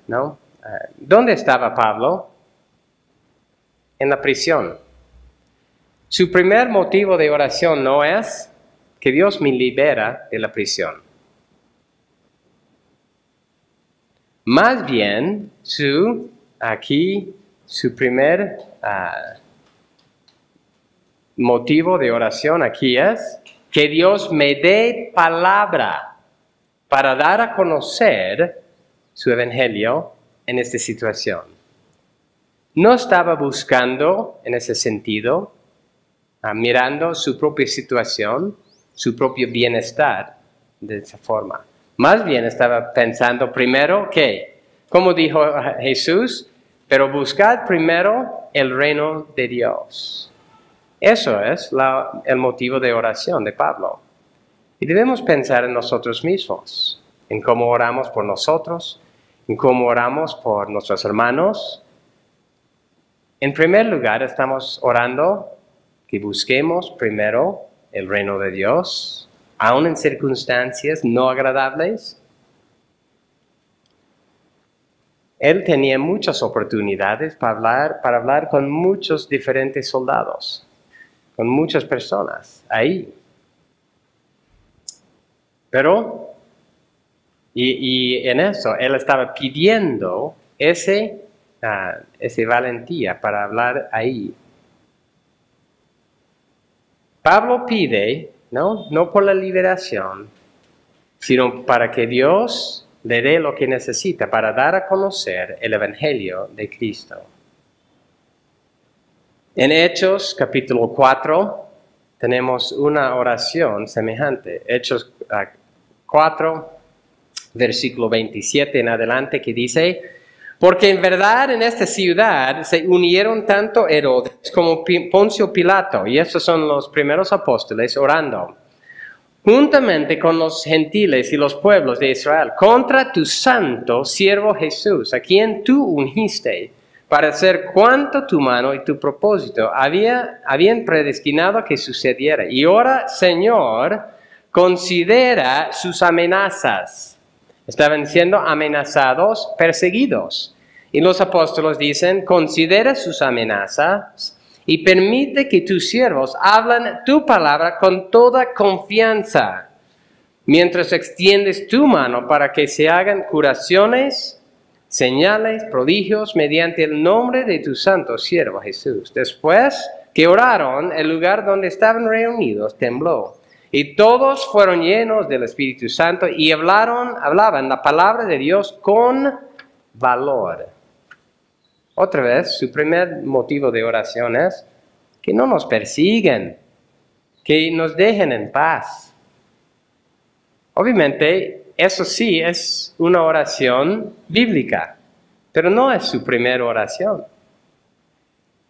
¿no? ¿Dónde estaba Pablo? En la prisión. Su primer motivo de oración no es que Dios me libera de la prisión. Más bien, su primer motivo de oración aquí es que Dios me dé palabra para dar a conocer su evangelio en esta situación. No estaba buscando en ese sentido, mirando su propia situación, su propio bienestar de esa forma. Más bien estaba pensando primero que, como dijo Jesús, pero buscad primero el reino de Dios. Eso es el motivo de oración de Pablo. Y debemos pensar en nosotros mismos, en cómo oramos por nosotros, en cómo oramos por nuestros hermanos. En primer lugar, estamos orando que busquemos primero el reino de Dios, aun en circunstancias no agradables. Él tenía muchas oportunidades para hablar con muchos diferentes soldados, con muchas personas ahí. Pero, y en eso, él estaba pidiendo ese valentía para hablar ahí. Pablo pide, no por la liberación, sino para que Dios le dé lo que necesita para dar a conocer el Evangelio de Cristo. En Hechos capítulo 4 tenemos una oración semejante. Hechos 4, versículo 27 en adelante, que dice: porque en verdad en esta ciudad se unieron tanto Herodes como Poncio Pilato, y estos son los primeros apóstoles orando, juntamente con los gentiles y los pueblos de Israel, contra tu santo siervo Jesús, a quien tú ungiste, para hacer cuanto tu mano y tu propósito habían predestinado que sucediera. Y ahora, Señor, considera sus amenazas. Estaban siendo amenazados, perseguidos. Y los apóstoles dicen: considera sus amenazas y permite que tus siervos hablen tu palabra con toda confianza, mientras extiendes tu mano para que se hagan curaciones, señales, prodigios, mediante el nombre de tu santo siervo Jesús. Después que oraron, el lugar donde estaban reunidos tembló, y todos fueron llenos del Espíritu Santo y hablaban la palabra de Dios con valor. Otra vez, su primer motivo de oración es que no nos persiguen, que nos dejen en paz. Obviamente, eso sí es una oración bíblica, pero no es su primera oración.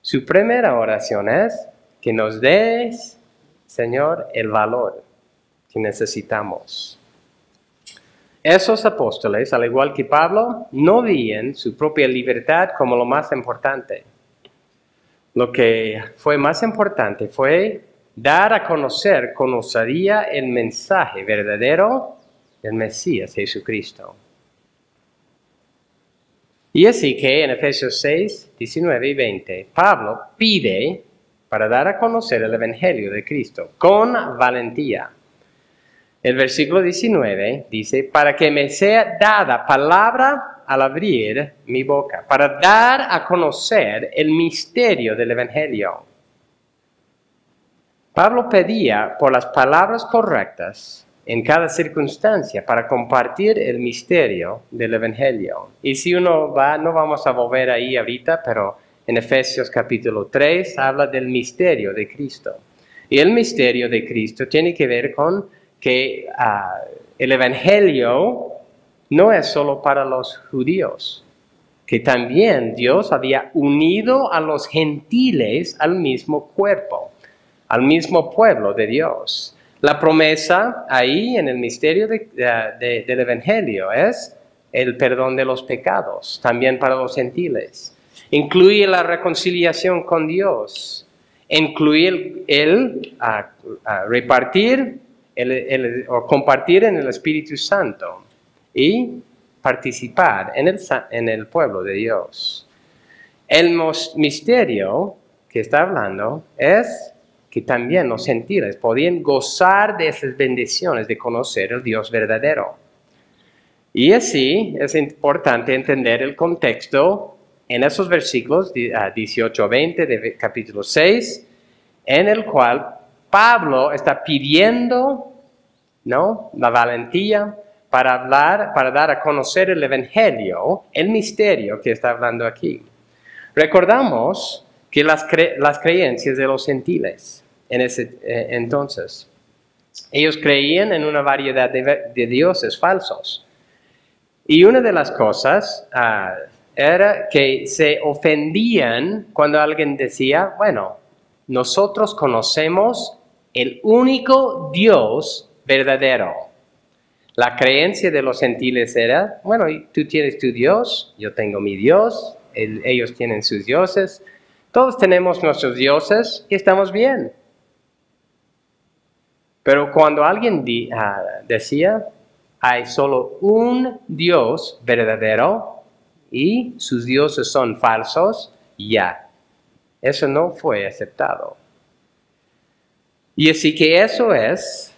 Su primera oración es que nos des, Señor, el valor que necesitamos. Esos apóstoles, al igual que Pablo, no veían su propia libertad como lo más importante. Lo que fue más importante fue dar a conocer con osadía el mensaje verdadero del Mesías Jesucristo. Y así que en Efesios 6, 19 y 20, Pablo pide para dar a conocer el Evangelio de Cristo con valentía. El versículo 19 dice, para que me sea dada palabra al abrir mi boca, para dar a conocer el misterio del Evangelio. Pablo pedía por las palabras correctas en cada circunstancia para compartir el misterio del Evangelio. Y si uno va, no vamos a volver ahí ahorita, pero en Efesios capítulo 3 habla del misterio de Cristo. Y el misterio de Cristo tiene que ver con que el Evangelio no es solo para los judíos, que también Dios había unido a los gentiles al mismo cuerpo, al mismo pueblo de Dios. La promesa ahí en el misterio del Evangelio es el perdón de los pecados, también para los gentiles. Incluye la reconciliación con Dios, incluye el repartir o compartir en el Espíritu Santo y participar en el pueblo de Dios. El misterio que está hablando es que también los gentiles podían gozar de esas bendiciones de conocer el Dios verdadero. Y así es importante entender el contexto en esos versículos 18 a 20 de capítulo 6, en el cual Pablo está pidiendo, ¿no?, la valentía para hablar, para dar a conocer el Evangelio, el misterio que está hablando aquí. Recordamos que las creencias de los gentiles en ese entonces, ellos creían en una variedad de dioses falsos. Y una de las cosas era que se ofendían cuando alguien decía, bueno, nosotros conocemos el único Dios verdadero. La creencia de los gentiles era, bueno, tú tienes tu Dios, yo tengo mi Dios, ellos tienen sus dioses, todos tenemos nuestros dioses y estamos bien. Pero cuando alguien decía, hay solo un Dios verdadero y sus dioses son falsos, ya, eso no fue aceptado. Y así que eso es,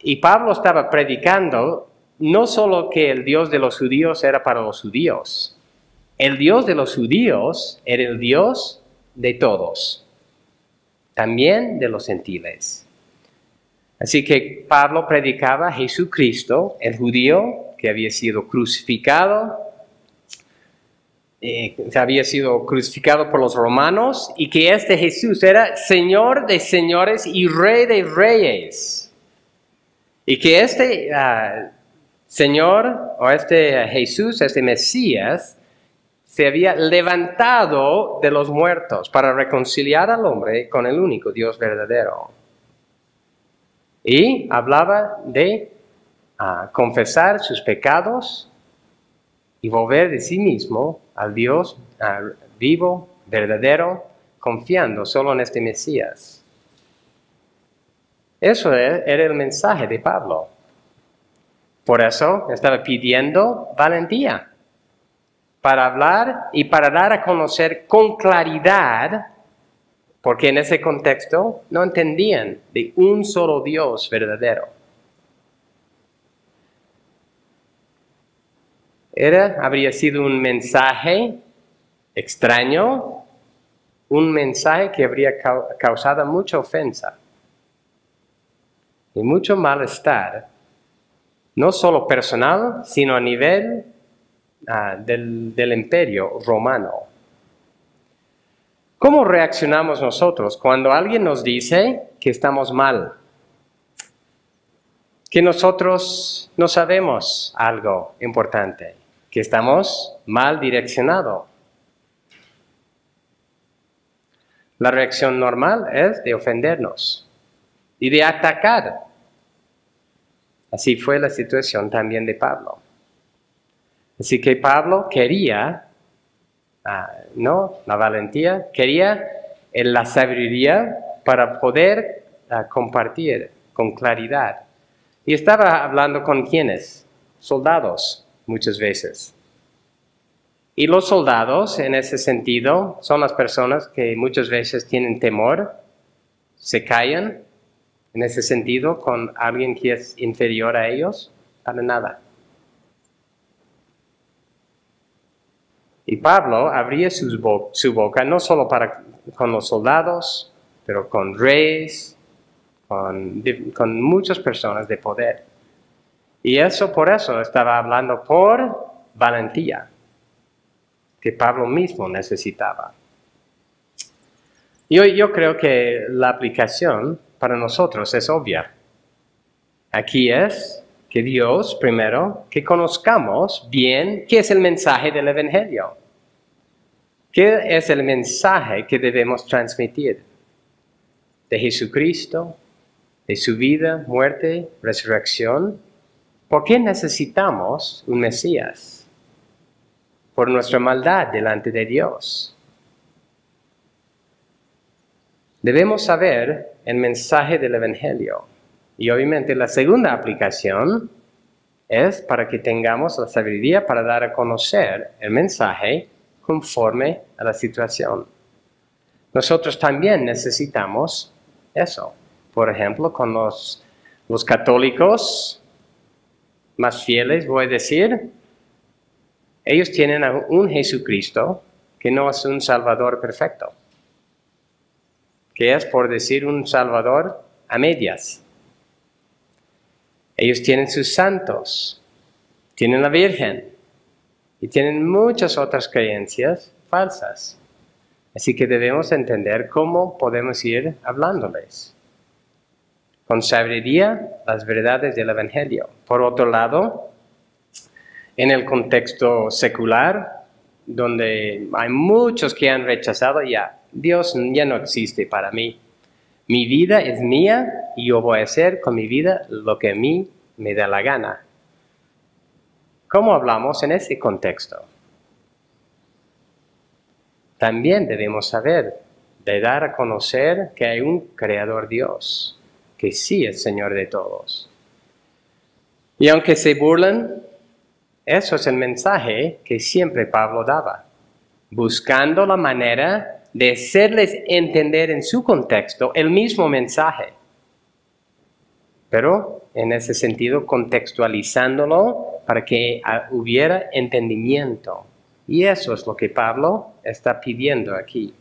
y Pablo estaba predicando no solo que el Dios de los judíos era para los judíos, el Dios de los judíos era el Dios de todos, también de los gentiles. Así que Pablo predicaba a Jesucristo, el judío que había sido crucificado, había sido crucificado por los romanos, y que este Jesús era Señor de señores y Rey de reyes. Y que este Señor, o este Jesús, este Mesías, se había levantado de los muertos para reconciliar al hombre con el único Dios verdadero. Y hablaba de confesar sus pecados y volver de sí mismo al Dios vivo, verdadero, confiando solo en este Mesías. Eso era el mensaje de Pablo. Por eso estaba pidiendo valentía para hablar y para dar a conocer con claridad, porque en ese contexto no entendían de un solo Dios verdadero. Habría sido un mensaje extraño, un mensaje que habría causado mucha ofensa y mucho malestar, no solo personal, sino a nivel del imperio romano. ¿Cómo reaccionamos nosotros cuando alguien nos dice que estamos mal? Que nosotros no sabemos algo importante, que estamos mal direccionados. La reacción normal es de ofendernos y de atacar. Así fue la situación también de Pablo. Así que Pablo quería, la valentía, quería la sabiduría para poder compartir con claridad. Y estaba hablando con ¿quiénes? Soldados, muchas veces. Y los soldados, en ese sentido, son las personas que muchas veces tienen temor, se callan, en ese sentido, con alguien que es inferior a ellos, para nada. Y Pablo abría su boca no solo con los soldados, pero con reyes, con muchas personas de poder. Y por eso estaba hablando por valentía, que Pablo mismo necesitaba. Yo creo que la aplicación para nosotros es obvia. Aquí es que Dios, primero, que conozcamos bien qué es el mensaje del Evangelio. ¿Qué es el mensaje que debemos transmitir? De Jesucristo, de su vida, muerte, resurrección. ¿Por qué necesitamos un Mesías? Por nuestra maldad delante de Dios. Debemos saber el mensaje del Evangelio. Y obviamente la segunda aplicación es para que tengamos la sabiduría para dar a conocer el mensaje conforme a la situación. Nosotros también necesitamos eso. Por ejemplo, con los católicos más fieles, voy a decir, ellos tienen a un Jesucristo que no es un Salvador perfecto, que es, por decir, un Salvador a medias. Ellos tienen sus santos, tienen la Virgen y tienen muchas otras creencias falsas. Así que debemos entender cómo podemos ir hablándoles. Con sabiduría, las verdades del Evangelio. Por otro lado, en el contexto secular, donde hay muchos que han rechazado Dios ya no existe para mí. Mi vida es mía y yo voy a hacer con mi vida lo que a mí me da la gana. ¿Cómo hablamos en ese contexto? También debemos saber de dar a conocer que hay un Creador Dios, que sí es Señor de todos. Y aunque se burlan, eso es el mensaje que siempre Pablo daba, buscando la manera de hacerles entender en su contexto el mismo mensaje, pero en ese sentido contextualizándolo para que hubiera entendimiento. Y eso es lo que Pablo está pidiendo aquí.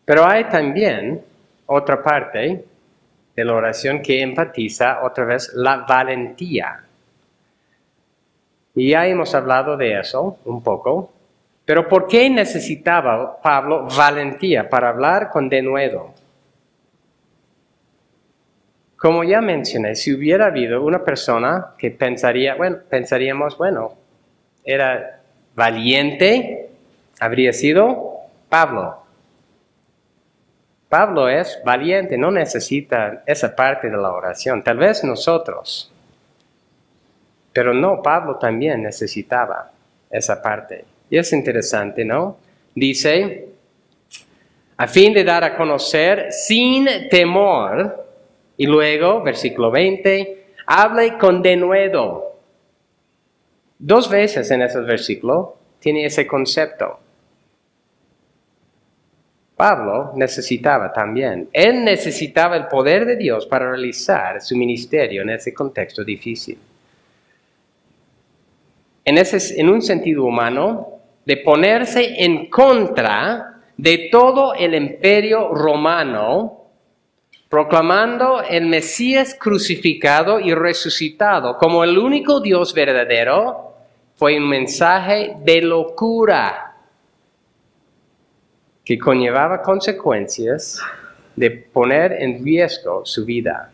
Pero hay también otra parte de la oración que enfatiza otra vez la valentía. Y ya hemos hablado de eso un poco. Pero ¿por qué necesitaba Pablo valentía para hablar con denuedo? Como ya mencioné, si hubiera habido una persona que pensaríamos, era valiente, habría sido Pablo. Pablo es valiente, no necesita esa parte de la oración, tal vez nosotros. Pero no, Pablo también necesitaba esa parte. Y es interesante, ¿no? Dice, a fin de dar a conocer sin temor, y luego, versículo 20, hable con denuedo. 2 veces en ese versículo tiene ese concepto. Pablo necesitaba también. Él necesitaba el poder de Dios para realizar su ministerio en ese contexto difícil. En un sentido humano, de ponerse en contra de todo el imperio romano, proclamando el Mesías crucificado y resucitado como el único Dios verdadero, fue un mensaje de locura que conllevaba consecuencias de poner en riesgo su vida.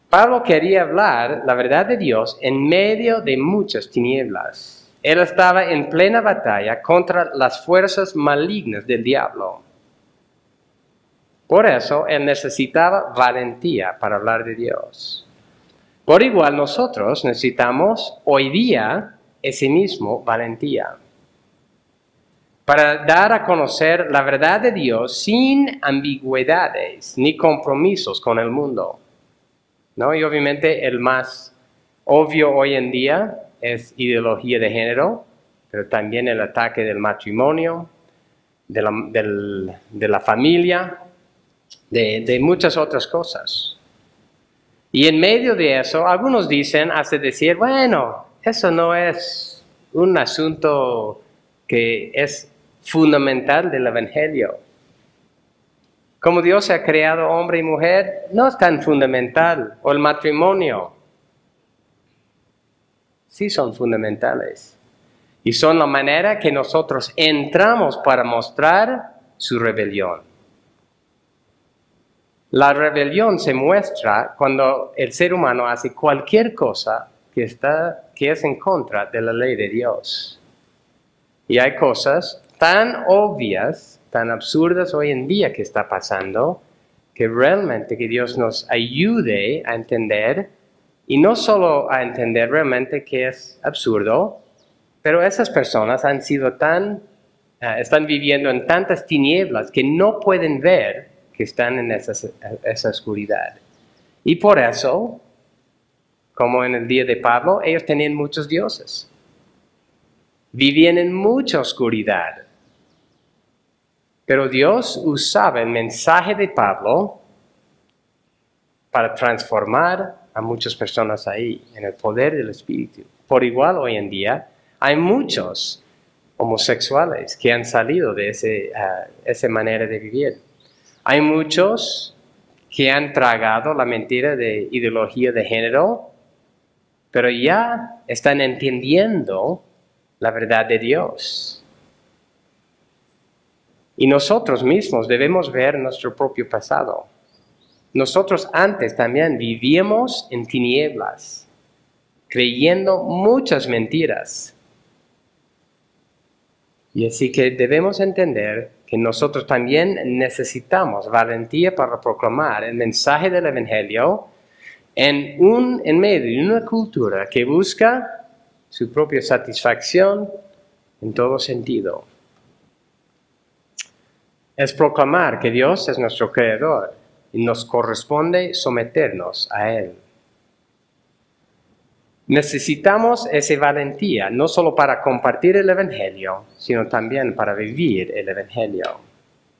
Pablo quería hablar la verdad de Dios en medio de muchas tinieblas. Él estaba en plena batalla contra las fuerzas malignas del diablo. Por eso, él necesitaba valentía para hablar de Dios. Por igual, nosotros necesitamos hoy día ese mismo valentía para dar a conocer la verdad de Dios sin ambigüedades ni compromisos con el mundo. ¿no? Y obviamente el más obvio hoy en día es ideología de género, pero también el ataque del matrimonio, de la familia, de muchas otras cosas. Y en medio de eso, algunos dicen, hasta decir, bueno, eso no es un asunto que es fundamental del Evangelio. Como Dios ha creado hombre y mujer, no es tan fundamental. O el matrimonio, sí son fundamentales. Y son la manera que nosotros entramos para mostrar su rebelión. La rebelión se muestra cuando el ser humano hace cualquier cosa que es en contra de la ley de Dios. Y hay cosas tan obvias, tan absurdas hoy en día que está pasando, que realmente que Dios nos ayude a entender, y no solo a entender realmente que es absurdo, pero esas personas han sido están viviendo en tantas tinieblas que no pueden ver que están en esa oscuridad. Y por eso, como en el día de Pablo, ellos tenían muchos dioses. Vivían en mucha oscuridad. Pero Dios usaba el mensaje de Pablo para transformar a muchas personas ahí, en el poder del Espíritu. Por igual, hoy en día, hay muchos homosexuales que han salido de esa manera de vivir. Hay muchos que han tragado la mentira de ideología de género, pero ya están entendiendo la verdad de Dios. Y nosotros mismos debemos ver nuestro propio pasado. Nosotros antes también vivíamos en tinieblas, creyendo muchas mentiras. Y así que debemos entender que nosotros también necesitamos valentía para proclamar el mensaje del Evangelio en medio de una cultura que busca su propia satisfacción en todo sentido. Es proclamar que Dios es nuestro Creador y nos corresponde someternos a Él. Necesitamos esa valentía, no solo para compartir el Evangelio, sino también para vivir el Evangelio.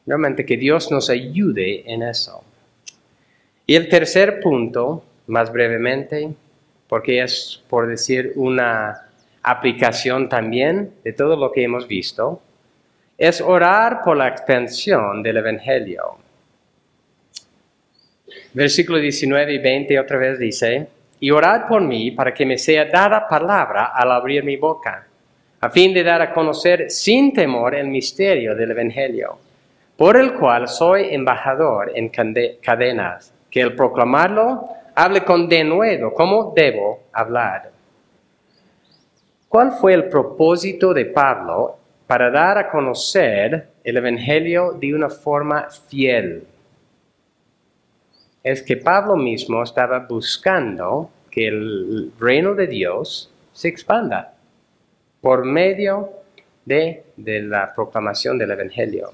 Realmente que Dios nos ayude en eso. Y el tercer punto, más brevemente, porque es, por decir, una aplicación también de todo lo que hemos visto, es orar por la expansión del Evangelio. Versículo 19 y 20 otra vez dice, y orad por mí para que me sea dada palabra al abrir mi boca, a fin de dar a conocer sin temor el misterio del Evangelio, por el cual soy embajador en cadenas, que al proclamarlo hable con denuedo como debo hablar. ¿Cuál fue el propósito de Pablo para dar a conocer el Evangelio de una forma fiel? Es que Pablo mismo estaba buscando que el reino de Dios se expanda por medio de la proclamación del Evangelio.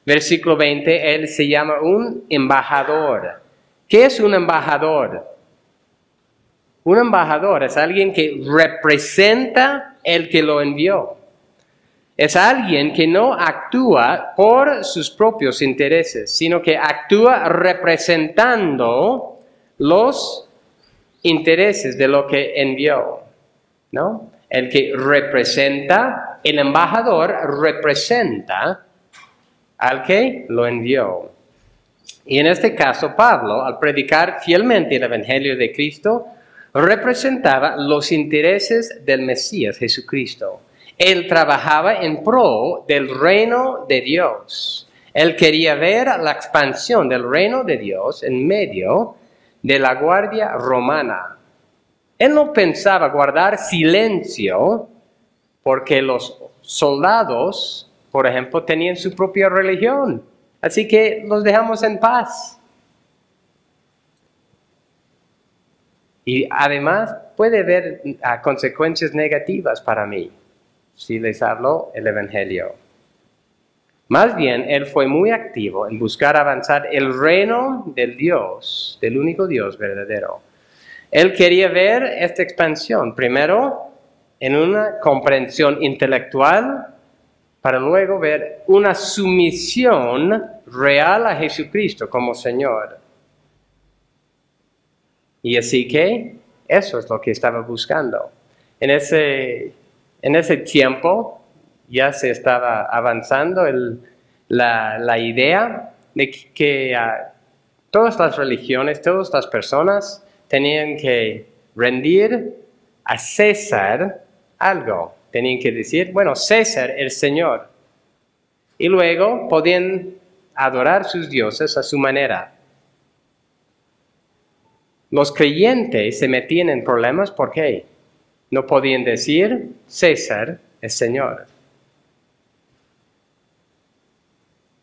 Versículo 20, él se llama un embajador. ¿Qué es un embajador? Un embajador es alguien que representa el que lo envió. Es alguien que no actúa por sus propios intereses, sino que actúa representando los intereses de lo que envió, ¿no? El que representa, el embajador representa al que lo envió. Y en este caso, Pablo, al predicar fielmente el Evangelio de Cristo, representaba los intereses del Mesías Jesucristo. Él trabajaba en pro del reino de Dios. Él quería ver la expansión del reino de Dios en medio de la guardia romana. Él no pensaba guardar silencio porque los soldados, por ejemplo, tenían su propia religión. Así que los dejamos en paz. Y además puede haber consecuencias negativas para mí si les hablo el Evangelio. Más bien, él fue muy activo en buscar avanzar el reino del Dios, del único Dios verdadero. Él quería ver esta expansión, primero en una comprensión intelectual, para luego ver una sumisión real a Jesucristo como Señor. Y así que eso es lo que estaba buscando. En ese tiempo ya se estaba avanzando la idea de que todas las religiones, todas las personas tenían que rendir a César algo. Tenían que decir, bueno, César el Señor. Y luego podían adorar sus dioses a su manera. Los creyentes se metían en problemas porque no podían decir César es Señor.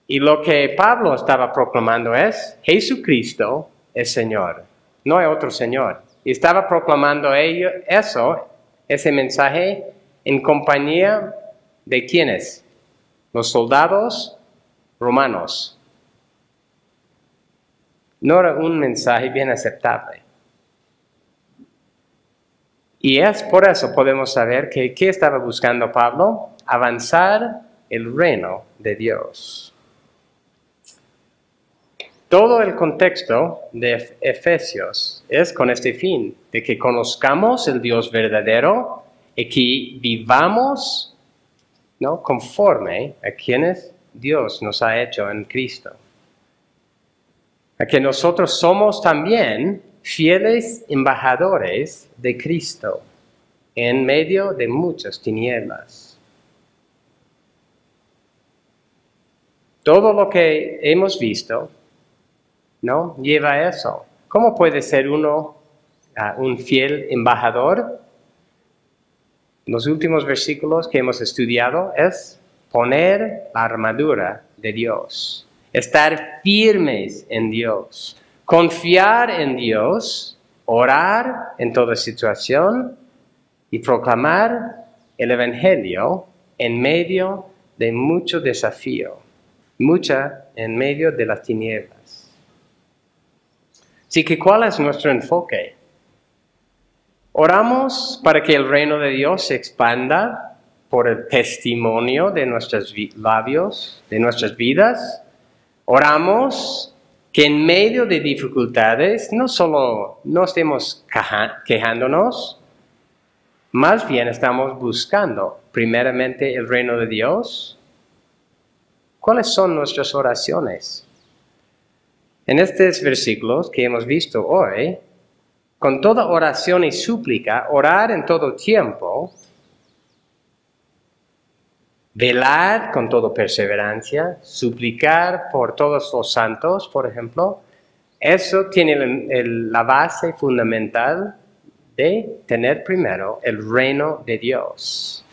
Y lo que Pablo estaba proclamando es Jesucristo es Señor. No hay otro Señor. Y estaba proclamando ese mensaje en compañía de ¿quiénes? Los soldados romanos. No era un mensaje bien aceptable. Y es por eso podemos saber que ¿qué estaba buscando Pablo? Avanzar el reino de Dios. Todo el contexto de Efesios es con este fin, de que conozcamos el Dios verdadero y que vivamos, ¿no?, conforme a quienes Dios nos ha hecho en Cristo. A que nosotros somos también fieles embajadores de Cristo en medio de muchas tinieblas. Todo lo que hemos visto, ¿no?, lleva a eso. ¿Cómo puede ser uno un fiel embajador? Los últimos versículos que hemos estudiado es poner la armadura de Dios. Estar firmes en Dios, confiar en Dios, orar en toda situación y proclamar el Evangelio en medio de mucho desafío, en medio de las tinieblas. Así que, ¿cuál es nuestro enfoque? Oramos para que el reino de Dios se expanda por el testimonio de nuestros labios, de nuestras vidas. Oramos que en medio de dificultades no solo no estemos quejándonos, más bien estamos buscando primeramente el reino de Dios. ¿Cuáles son nuestras oraciones? En estos versículos que hemos visto hoy, con toda oración y súplica, orar en todo tiempo, velar con toda perseverancia, suplicar por todos los santos, por ejemplo, eso tiene la base fundamental de tener primero el reino de Dios.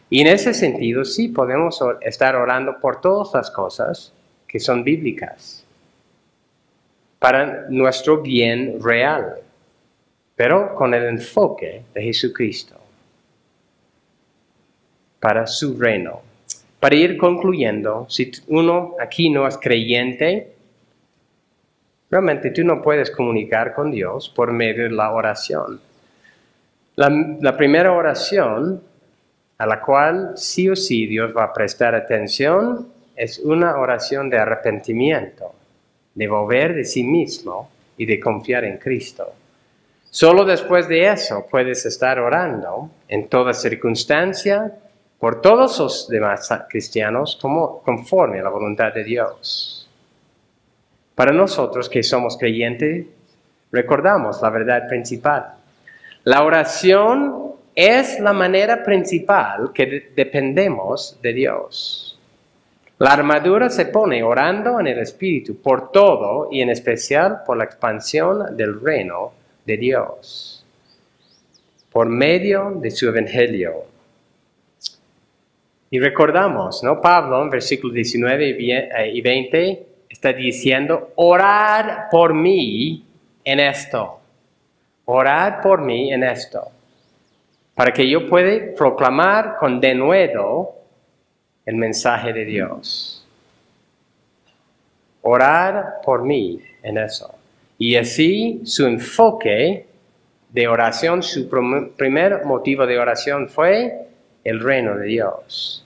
Y en ese sentido sí podemos estar orando por todas las cosas que son bíblicas, para nuestro bien real, pero con el enfoque de Jesucristo, para su reino. Para ir concluyendo, si uno aquí no es creyente, realmente tú no puedes comunicar con Dios por medio de la oración. La primera oración a la cual sí o sí Dios va a prestar atención es una oración de arrepentimiento, de volver de sí mismo y de confiar en Cristo. Solo después de eso puedes estar orando en toda circunstancia por todos los demás cristianos conforme a la voluntad de Dios. Para nosotros que somos creyentes, recordamos la verdad principal. La oración es la manera principal que dependemos de Dios. La armadura se pone orando en el Espíritu por todo y en especial por la expansión del reino de Dios, por medio de su Evangelio. Y recordamos, ¿no? Pablo en versículos 19 y 20 está diciendo, orad por mí en esto. Orad por mí en esto. Para que yo pueda proclamar con denuedo el mensaje de Dios. Orar por mí en eso. Y así su enfoque de oración, su primer motivo de oración fue el reino de Dios.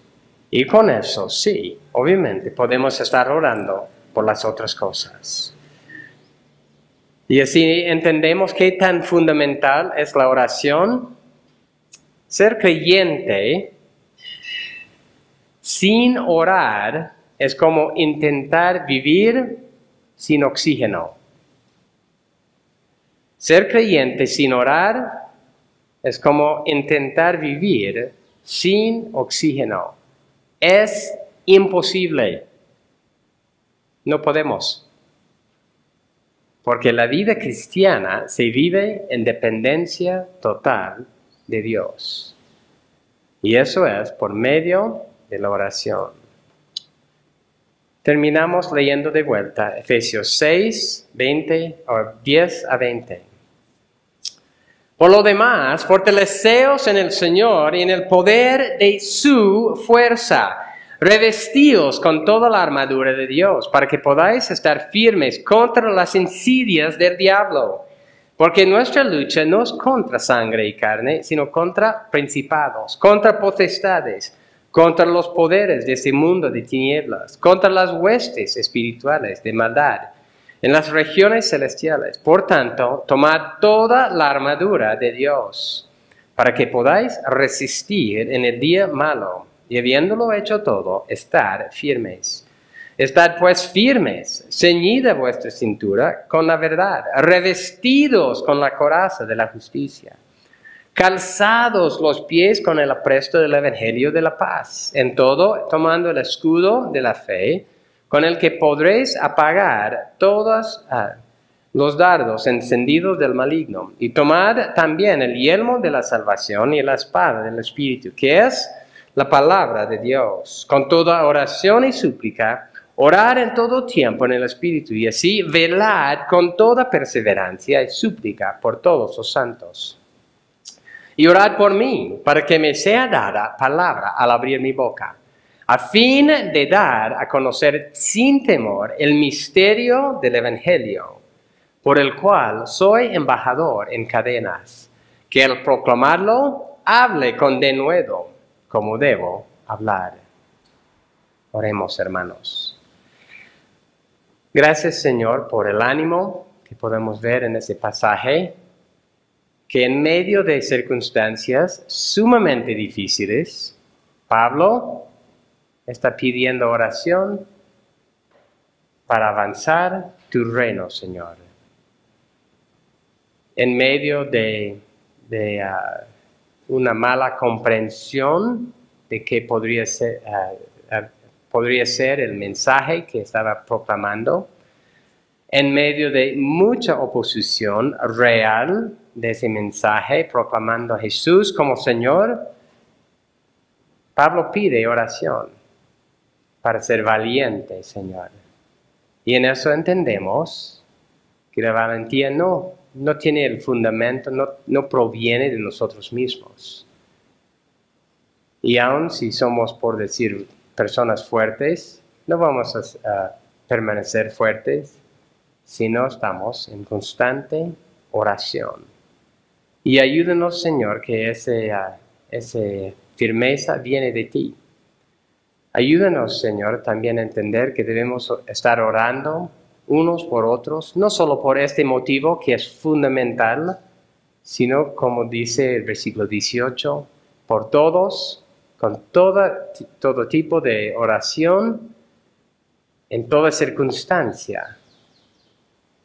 Y con eso, sí, obviamente podemos estar orando por las otras cosas. Y así entendemos qué tan fundamental es la oración. Ser creyente sin orar es como intentar vivir sin oxígeno. Ser creyente sin orar es como intentar vivir sin oxígeno. Es imposible. No podemos. Porque la vida cristiana se vive en dependencia total de Dios. Y eso es por medio de la oración. Terminamos leyendo de vuelta Efesios 6, 10 a 20. Por lo demás, fortaleceos en el Señor y en el poder de su fuerza. Revestíos con toda la armadura de Dios, para que podáis estar firmes contra las insidias del diablo. Porque nuestra lucha no es contra sangre y carne, sino contra principados, contra potestades, contra los poderes de este mundo de tinieblas, contra las huestes espirituales de maldad en las regiones celestiales. Por tanto, tomad toda la armadura de Dios, para que podáis resistir en el día malo, y habiéndolo hecho todo, estar firmes. Estad pues firmes, ceñida vuestra cintura con la verdad, revestidos con la coraza de la justicia, calzados los pies con el apresto del evangelio de la paz, en todo tomando el escudo de la fe, con el que podréis apagar todos los dardos encendidos del maligno. Y tomad también el yelmo de la salvación y la espada del Espíritu, que es la palabra de Dios. Con toda oración y súplica, orar en todo tiempo en el Espíritu, y así velad con toda perseverancia y súplica por todos los santos. Y orad por mí, para que me sea dada palabra al abrir mi boca, a fin de dar a conocer sin temor el misterio del Evangelio, por el cual soy embajador en cadenas, que al proclamarlo hable con denuedo, como debo hablar. Oremos, hermanos. Gracias, Señor, por el ánimo que podemos ver en ese pasaje, que en medio de circunstancias sumamente difíciles, Pablo está pidiendo oración para avanzar tu reino, Señor. En medio de una mala comprensión de qué podría ser el mensaje que estaba proclamando, en medio de mucha oposición real de ese mensaje, proclamando a Jesús como Señor, Pablo pide oración para ser valiente, Señor. Y en eso entendemos que la valentía no tiene el fundamento, no proviene de nosotros mismos. Y aun si somos, por decir, personas fuertes, no vamos a permanecer fuertes si no estamos en constante oración. Y ayúdanos, Señor, que esa firmeza viene de ti. Ayúdanos, Señor, también a entender que debemos estar orando unos por otros, no solo por este motivo que es fundamental, sino, como dice el versículo 18, por todos, con todo tipo de oración, en toda circunstancia,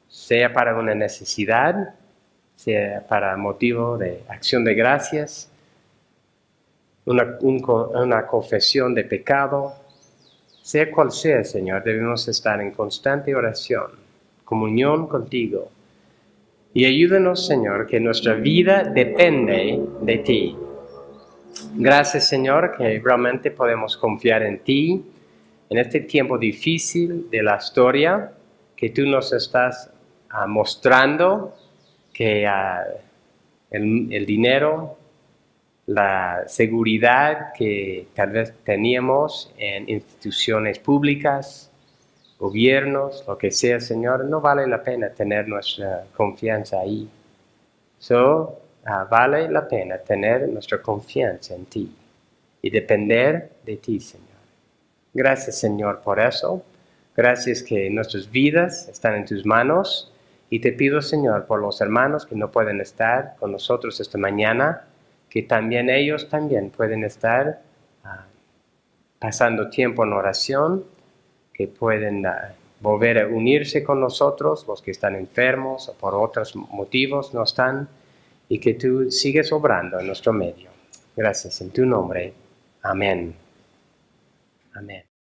sea para una necesidad, sea para motivo de acción de gracias, una confesión de pecado, sea cual sea, Señor, debemos estar en constante oración, comunión contigo. Y ayúdanos, Señor, que nuestra vida depende de ti. Gracias, Señor, que realmente podemos confiar en ti, en este tiempo difícil de la historia, que tú nos estás mostrando que el dinero, la seguridad que tal vez teníamos en instituciones públicas gobiernos, lo que sea, Señor, no vale la pena tener nuestra confianza ahí. Vale la pena tener nuestra confianza en ti y depender de ti, Señor. Gracias, Señor, por eso. Gracias que nuestras vidas están en tus manos. Y te pido, Señor, por los hermanos que no pueden estar con nosotros esta mañana, que también ellos también pueden estar pasando tiempo en oración, que pueden volver a unirse con nosotros, los que están enfermos o por otros motivos no están, y que tú sigues obrando en nuestro medio. Gracias en tu nombre. Amén. Amén.